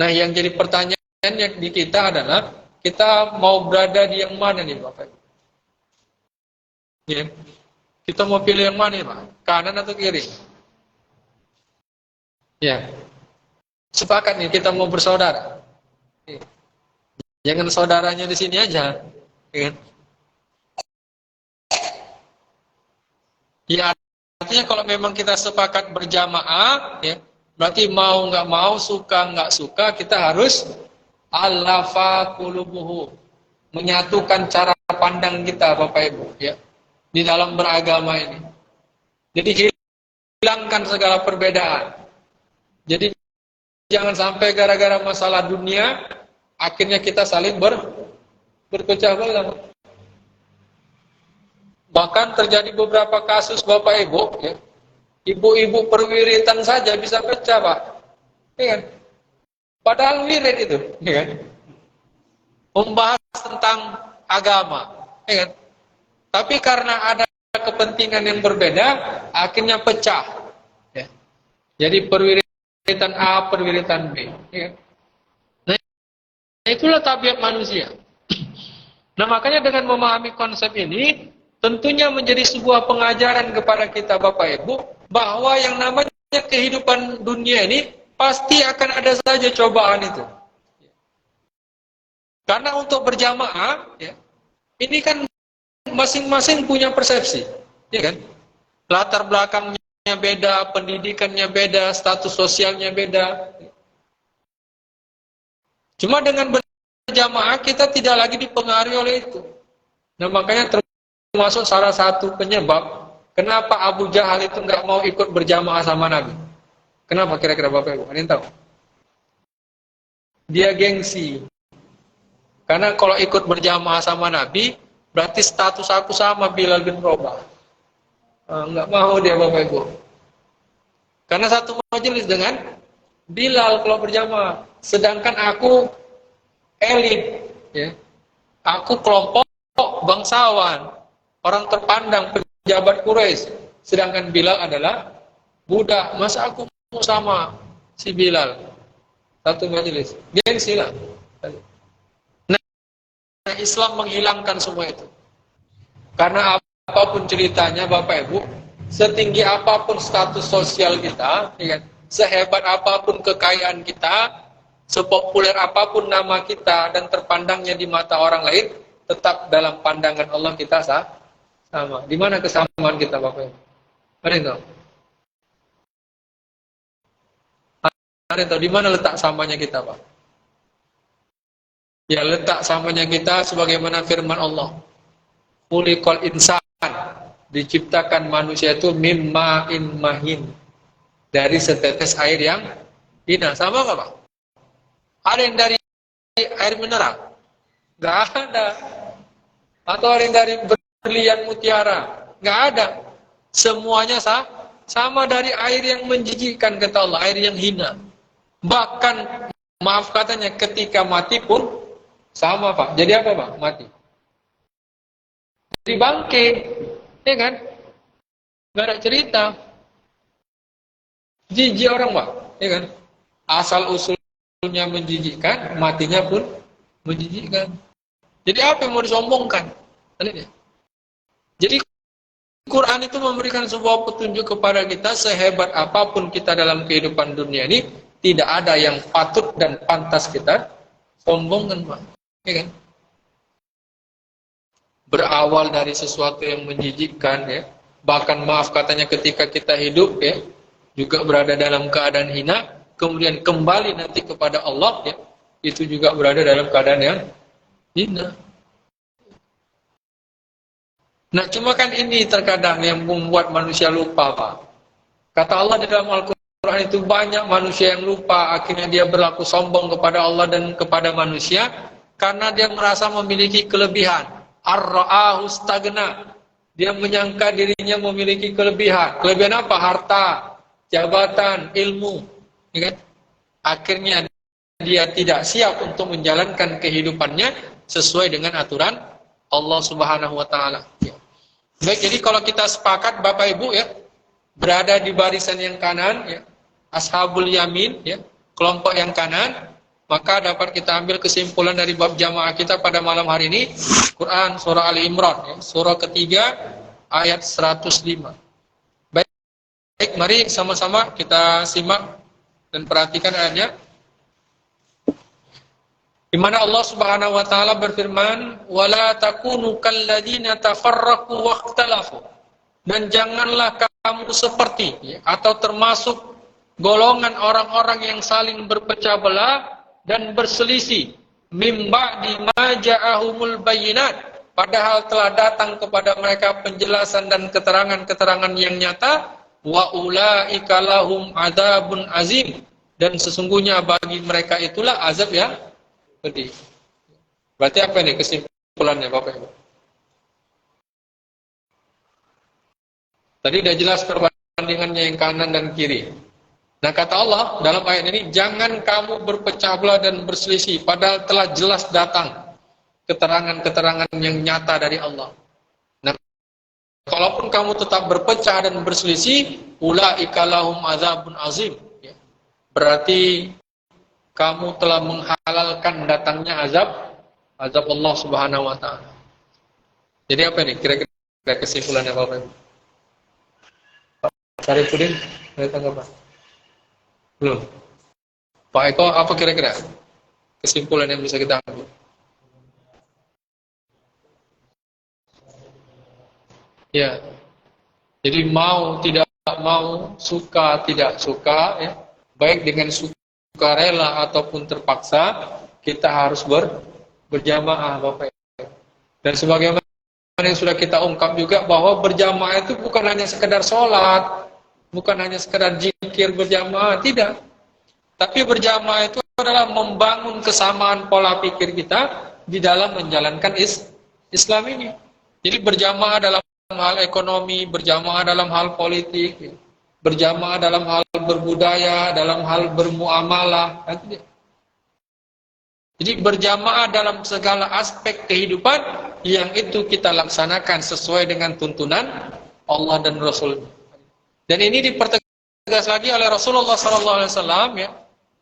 Nah, yang jadi pertanyaan di kita adalah, kita mau berada di yang mana nih, Bapak? Ya. Kita mau pilih yang mana, Pak? Kanan atau kiri? Ya. Sepakat nih, kita mau bersaudara. Jangan saudaranya di sini aja. Ya. Ya, artinya kalau memang kita sepakat berjamaah, ya, berarti mau nggak mau, suka nggak suka, kita harus alafa qulubuhu, menyatukan cara pandang kita, Bapak Ibu, ya, di dalam beragama ini. Jadi hilangkan segala perbedaan. Jadi jangan sampai gara-gara masalah dunia, akhirnya kita saling berpecah belah. Bahkan terjadi beberapa kasus, Bapak Ibu, ya, ibu-ibu perwiritan saja bisa pecah, Pak. Ya kan? Padahal wirid itu, ya kan? Membahas tentang agama, ya kan? Tapi karena ada kepentingan yang berbeda, akhirnya pecah. Ya. Jadi perwiritan perwiritan A, perwiritan B. Ya. Nah, itulah tabiat manusia. Nah, makanya dengan memahami konsep ini, tentunya menjadi sebuah pengajaran kepada kita Bapak Ibu, bahwa yang namanya kehidupan dunia ini, pasti akan ada saja cobaan itu. Karena untuk berjamaah, ya, ini kan masing-masing punya persepsi. Ya kan? Latar belakangnya beda, pendidikannya beda, status sosialnya beda. Cuma dengan berjamaah kita tidak lagi dipengaruhi oleh itu. Nah makanya termasuk salah satu penyebab kenapa Abu Jahal itu nggak mau ikut berjamaah sama Nabi. Kenapa kira-kira Bapak Ibu? Ada yang tahu? Dia gengsi. Karena kalau ikut berjamaah sama Nabi, berarti status aku sama Bilal bin Rabah. Nggak mau dia Bapak Ibu. Karena satu majelis dengan Bilal kalau berjamaah. Sedangkan aku elit, ya. Aku kelompok bangsawan, orang terpandang, pejabat Quraisy. Sedangkan Bilal adalah budak. Masa aku mau sama si Bilal? Satu majelis. Gengsi lah. Nah, Islam menghilangkan semua itu. Karena apapun ceritanya Bapak Ibu, setinggi apapun status sosial kita, ya, sehebat apapun kekayaan kita, sepopuler apapun nama kita dan terpandangnya di mata orang lain, tetap dalam pandangan Allah kita sama. Di mana kesamaan kita Bapak Ibu? Ada yang tahu? Ada yang tahu di mana letak samanya kita Pak? Ya, letak samanya kita sebagaimana firman Allah. Khuliqal insan, diciptakan manusia itu mimma'in mahin, dari setetes air yang hina. Sama nggak Pak? Ada yang dari air mineral? Nggak ada. Atau ada yang dari berlian mutiara? Nggak ada. Semuanya sama dari air yang menjijikkan kata Allah, air yang hina. Bahkan maaf katanya ketika mati pun sama Pak. Jadi apa Pak? Mati. Jadi bangkit, ya kan? Nggak ada cerita. Jijik orang Pak, ya kan? Asal usulnya menjijikkan, matinya pun menjijikkan. Jadi apa yang mau disombongkan? Jadi Quran itu memberikan sebuah petunjuk kepada kita, sehebat apapun kita dalam kehidupan dunia ini, tidak ada yang patut dan pantas kita sombongkan Pak, ya kan? Berawal dari sesuatu yang menjijikkan, ya, bahkan maaf katanya ketika kita hidup, ya, juga berada dalam keadaan hina, kemudian kembali nanti kepada Allah, ya, itu juga berada dalam keadaan yang hina. Nah cuma kan ini terkadang yang membuat manusia lupa Pak. Kata Allah di dalam Al-Quran itu banyak manusia yang lupa, akhirnya dia berlaku sombong kepada Allah dan kepada manusia karena dia merasa memiliki kelebihan. Ar-ra'ahu stagna. Dia menyangka dirinya memiliki kelebihan. Kelebihan apa? Harta, jabatan, ilmu. Ya kan? Akhirnya dia tidak siap untuk menjalankan kehidupannya sesuai dengan aturan Allah Subhanahu wa taala. Ya. Baik, jadi kalau kita sepakat Bapak Ibu, ya, berada di barisan yang kanan, ya, ashabul yamin, ya, kelompok yang kanan, maka dapat kita ambil kesimpulan dari bab jamaah kita pada malam hari ini, Quran surah Ali Imran, ya, surah ketiga ayat 105. Baik, mari sama-sama kita simak dan perhatikan ayatnya. Di mana Allah Subhanahu wa taala berfirman, "Wala takunu kalladzina tafarraqu waqtalafu." Dan janganlah kamu seperti, ya, atau termasuk golongan orang-orang yang saling berpecah belah dan berselisih mimba di maja'ahumul bayinat, padahal telah datang kepada mereka penjelasan dan keterangan-keterangan yang nyata, wa ulaika lahum adzabun azim, dan sesungguhnya bagi mereka itulah azab yang pedih. Berarti apa ini kesimpulannya Bapak Ibu? Tadi sudah jelas perbandingannya yang kanan dan kiri. Nah kata Allah dalam ayat ini, jangan kamu berpecah belah dan berselisih, padahal telah jelas datang keterangan-keterangan yang nyata dari Allah. Nah, kalaupun kamu tetap berpecah dan berselisih, ulaika lahum adzabun azim, ya. berarti kamu telah menghalalkan datangnya azab Allah Subhanahu wa taala. Jadi apa nih kira-kira kesimpulannya Bapak Ibu? Pak Syarifudin, ada tanggapan? Belum. Pak Eko, apa kira-kira kesimpulan yang bisa kita ambil? Ya. Jadi mau tidak mau, suka tidak suka, ya, baik dengan sukarela ataupun terpaksa, kita harus berjamaah, Bapak Ibu. Dan sebagaimana yang sudah kita ungkap juga bahwa berjamaah itu bukan hanya sekedar sholat, bukan hanya sekedar zikir berjamaah, tidak. Tapi berjamaah itu adalah membangun kesamaan pola pikir kita di dalam menjalankan Islam ini. Jadi berjamaah dalam hal ekonomi, berjamaah dalam hal politik, berjamaah dalam hal berbudaya, dalam hal bermuamalah. Jadi berjamaah dalam segala aspek kehidupan yang itu kita laksanakan sesuai dengan tuntunan Allah dan Rasul. Dan ini dipertegas lagi oleh Rasulullah SAW, ya,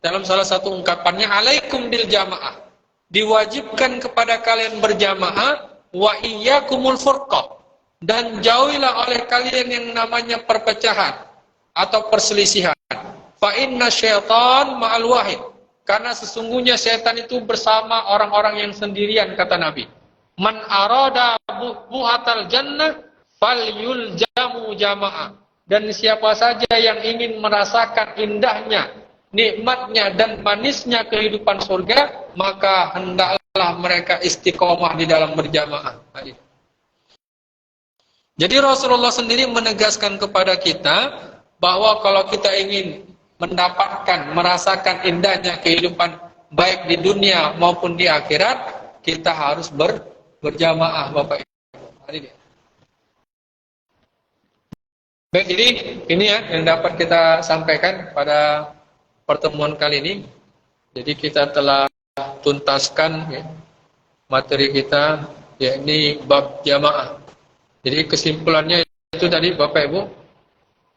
dalam salah satu ungkapannya, alaikum bil jamaah, diwajibkan kepada kalian berjamaah, wa iyyakumul furqah, dan jauhilah oleh kalian yang namanya perpecahan atau perselisihan. Fa inna syaitan ma'al wahid, karena sesungguhnya setan itu bersama orang-orang yang sendirian, kata Nabi. Man arada buhatal jannah falyuljamu jamaah, dan siapa saja yang ingin merasakan indahnya, nikmatnya dan manisnya kehidupan surga, maka hendaklah mereka istiqomah di dalam berjamaah. Jadi Rasulullah sendiri menegaskan kepada kita bahwa kalau kita ingin mendapatkan, merasakan indahnya kehidupan baik di dunia maupun di akhirat, kita harus berjamaah, Bapak Ibu. Baik, jadi ini ya yang dapat kita sampaikan pada pertemuan kali ini. Jadi kita telah tuntaskan, ya, materi kita, yakni bab jamaah. Jadi kesimpulannya itu tadi Bapak Ibu.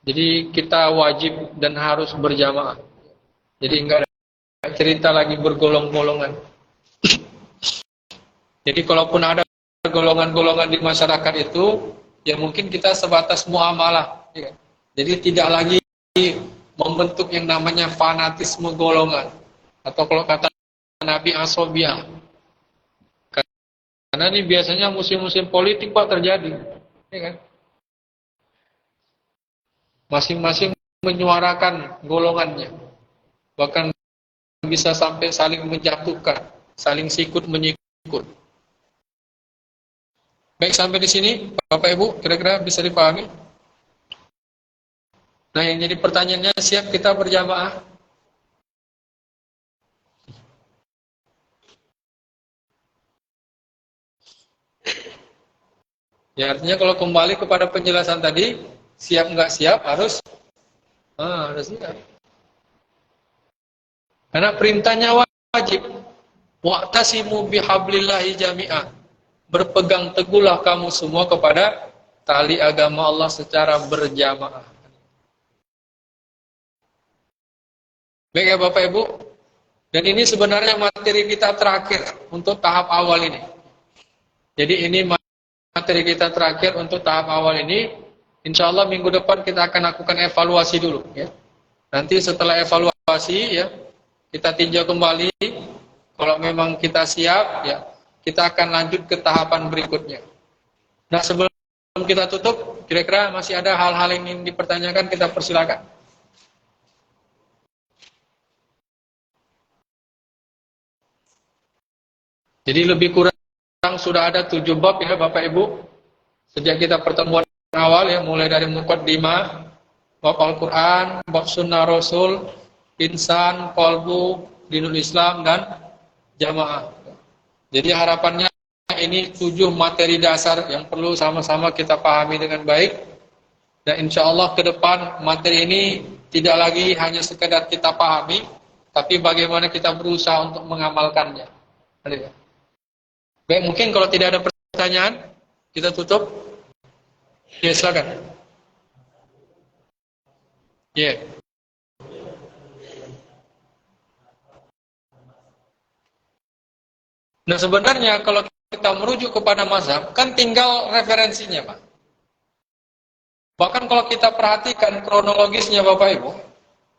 Jadi kita wajib dan harus berjamaah. Jadi enggak ada cerita lagi bergolong-golongan. Jadi kalaupun ada golongan-golongan di masyarakat itu, ya mungkin kita sebatas muamalah. Ya. Jadi tidak lagi membentuk yang namanya fanatisme golongan. Atau kalau kata Nabi asobiyah. Karena ini biasanya musim-musim politik Pak terjadi. Ya kan? Masing-masing menyuarakan golongannya. Bahkan bisa sampai saling menjatuhkan, saling sikut menyikut. Baik, sampai di sini Bapak Ibu, kira-kira bisa dipahami? Nah, yang jadi pertanyaannya, siap kita berjamaah? Ya, artinya kalau kembali kepada penjelasan tadi, siap nggak siap harus siap. Karena perintahnya wajib. Wa'tasimu bihablillahi jami'ah. Berpegang teguhlah kamu semua kepada tali agama Allah secara berjamaah. Baik ya Bapak Ibu. Dan ini sebenarnya materi kita terakhir untuk tahap awal ini. Jadi ini materi kita terakhir untuk tahap awal ini. Insya Allah minggu depan kita akan lakukan evaluasi dulu. Ya. Nanti setelah evaluasi, ya, kita tinjau kembali. Kalau memang kita siap, ya, kita akan lanjut ke tahapan berikutnya. Nah, sebelum kita tutup, kira-kira masih ada hal-hal yang ingin dipertanyakan, kita persilakan. Jadi lebih kurang sudah ada 7 bab ya Bapak Ibu. Sejak kita pertemuan awal ya, mulai dari muqaddimah, bab Al-Quran, bab Sunnah Rasul, insan, qalbu, dinul Islam, dan jamaah. Jadi harapannya ini 7 materi dasar yang perlu sama-sama kita pahami dengan baik. Dan insya Allah ke depan materi ini tidak lagi hanya sekedar kita pahami, tapi bagaimana kita berusaha untuk mengamalkannya. Baik, mungkin kalau tidak ada pertanyaan, kita tutup. Ya, silakan. Ya. Nah sebenarnya kalau kita merujuk kepada mazhab, kan tinggal referensinya Pak. Bahkan kalau kita perhatikan kronologisnya Bapak Ibu,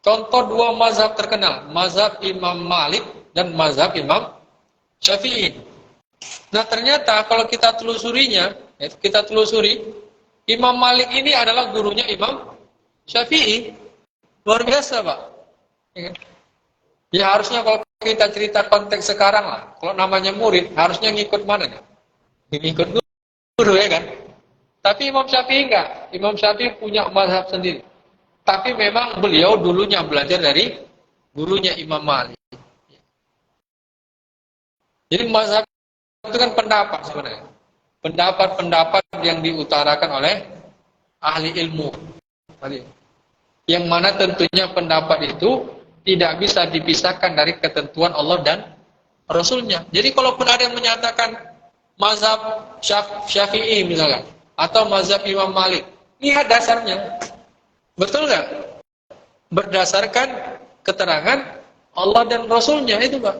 contoh dua mazhab terkenal, mazhab Imam Malik dan mazhab Imam Syafi'i. Nah ternyata kalau kita telusurinya, kita telusuri, Imam Malik ini adalah gurunya Imam Syafi'i. Luar biasa Pak. Ya harusnya kalau kita cerita konteks sekarang lah, kalau namanya murid, harusnya ngikut mana nih? Ngikut guru ya kan? Tapi Imam Syafi'i enggak. Imam Syafi'i punya mazhab sendiri. Tapi memang beliau dulunya belajar dari gurunya Imam Malik. Jadi mazhab itu kan pendapat sebenarnya. Pendapat-pendapat yang diutarakan oleh ahli ilmu. Yang mana tentunya pendapat itu tidak bisa dipisahkan dari ketentuan Allah dan Rasulnya. Jadi kalaupun ada yang menyatakan mazhab Syafi'i misalkan, atau mazhab Imam Malik, lihat dasarnya. Betul nggak? Berdasarkan keterangan Allah dan Rasulnya itu Pak.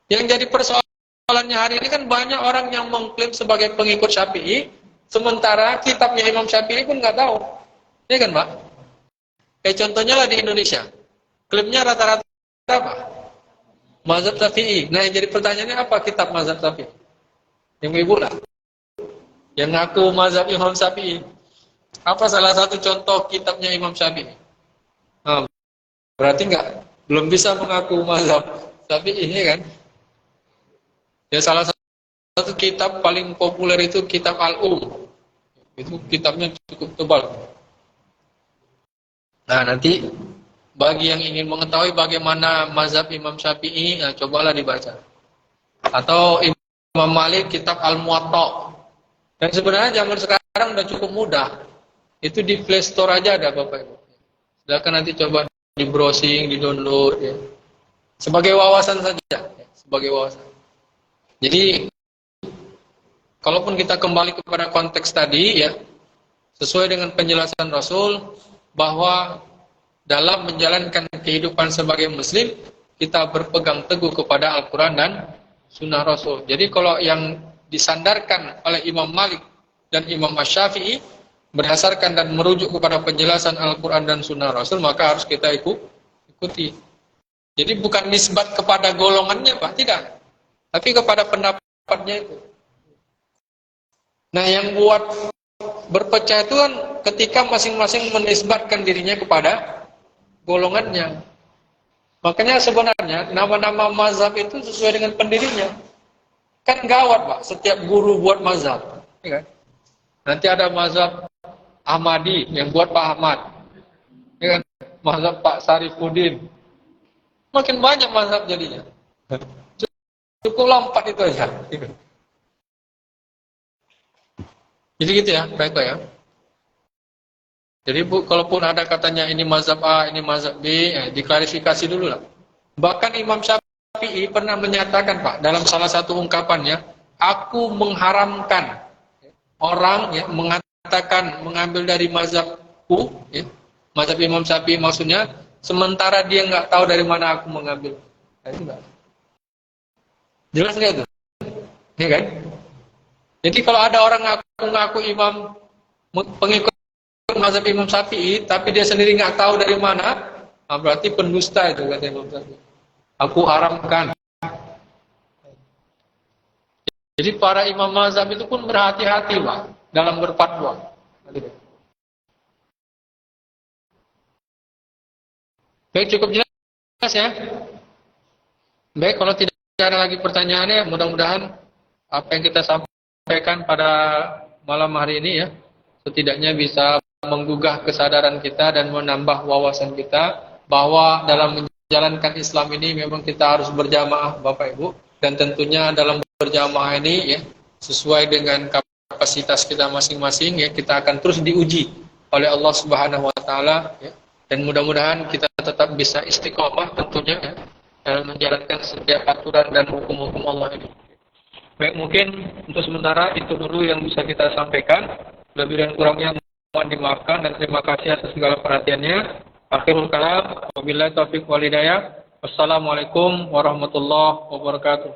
Yang jadi persoalannya hari ini kan banyak orang yang mengklaim sebagai pengikut Syafi'i, sementara kitabnya Imam Syafi'i pun nggak tahu. Iya kan Pak? Kayak contohnya lah di Indonesia. Klaimnya rata-rata apa? Mazhab Syafi'i. Nah yang jadi pertanyaannya apa kitab mazhab Syafi'i? Yang ibu lah. Yang ngaku mazhab Imam Syafi'i. Apa salah satu contoh kitabnya Imam Syafi'i? Nah, berarti belum bisa mengaku mazhab Syafi'i ya kan? Ya salah satu kitab paling populer itu kitab Itu kitabnya cukup tebal. Nah nanti bagi yang ingin mengetahui bagaimana mazhab Imam Syafi'i, nah, cobalah dibaca. Atau Imam Malik, kitab Al-Muwatta. Dan sebenarnya zaman sekarang udah cukup mudah. Itu di Play Store aja ada Bapak Ibu. Silakan nanti coba di browsing, di download ya. Sebagai wawasan saja, ya. Sebagai wawasan. Jadi kalaupun kita kembali kepada konteks tadi ya, sesuai dengan penjelasan Rasul bahwa dalam menjalankan kehidupan sebagai muslim, kita berpegang teguh kepada Al-Quran dan Sunnah Rasul. Jadi kalau yang disandarkan oleh Imam Malik dan Imam Syafi'i berdasarkan dan merujuk kepada penjelasan Al-Quran dan Sunnah Rasul, maka harus kita ikuti. Jadi bukan nisbat kepada golongannya Pak, tidak. Tapi kepada pendapatnya itu. Nah yang buat berpecah itu kan ketika masing-masing menisbatkan dirinya kepada golongannya. Makanya sebenarnya nama-nama mazhab itu sesuai dengan pendirinya. Kan gawat Pak, setiap guru buat mazhab. Ya kan? Nanti ada mazhab Ahmadi yang buat Pak Ahmad. Ya kan? Mazhab Pak Sarifuddin. Makin banyak mazhab jadinya. Cukup lompat itu aja. Jadi gitu ya, baik-baik ya. Jadi kalaupun ada katanya ini mazhab A, ini mazhab B, diklarifikasi dulu lah. Bahkan Imam Syafi'i pernah menyatakan Pak, dalam salah satu ungkapannya, aku mengharamkan orang ya, mengatakan mengambil dari mazhabku, ya, mazhab Imam Syafi'i maksudnya, sementara dia nggak tahu dari mana aku mengambil. Nah, itu enggak. Jelas nggak itu? Ya kan? Jadi kalau ada orang ngaku imam pengikut mazhab Imam Syafi'i, tapi dia sendiri nggak tahu dari mana, nah berarti pendusta itu kata Imam Syafi'i. Aku haramkan. Jadi para imam mazhab itu pun berhati-hati Pak dalam berfatwa. Baik, cukup jelas ya. Baik, kalau tidak ada lagi pertanyaannya, mudah-mudahan apa yang kita sampaikan pada malam hari ini ya, setidaknya bisa menggugah kesadaran kita dan menambah wawasan kita bahwa dalam menjalankan Islam ini memang kita harus berjamaah Bapak Ibu, dan tentunya dalam berjamaah ini ya sesuai dengan kapasitas kita masing-masing ya, kita akan terus diuji oleh Allah Subhanahu wa taala ya, dan mudah-mudahan kita tetap bisa istiqomah tentunya ya dalam menjalankan setiap aturan dan hukum-hukum Allah ini. Baik, mungkin untuk sementara itu dulu yang bisa kita sampaikan. Lebih dan kurangnya mohon dimaafkan dan terima kasih atas segala perhatiannya. Akhirul kalam, wabillahi taufiq wal hidayah. Wassalamualaikum warahmatullahi wabarakatuh.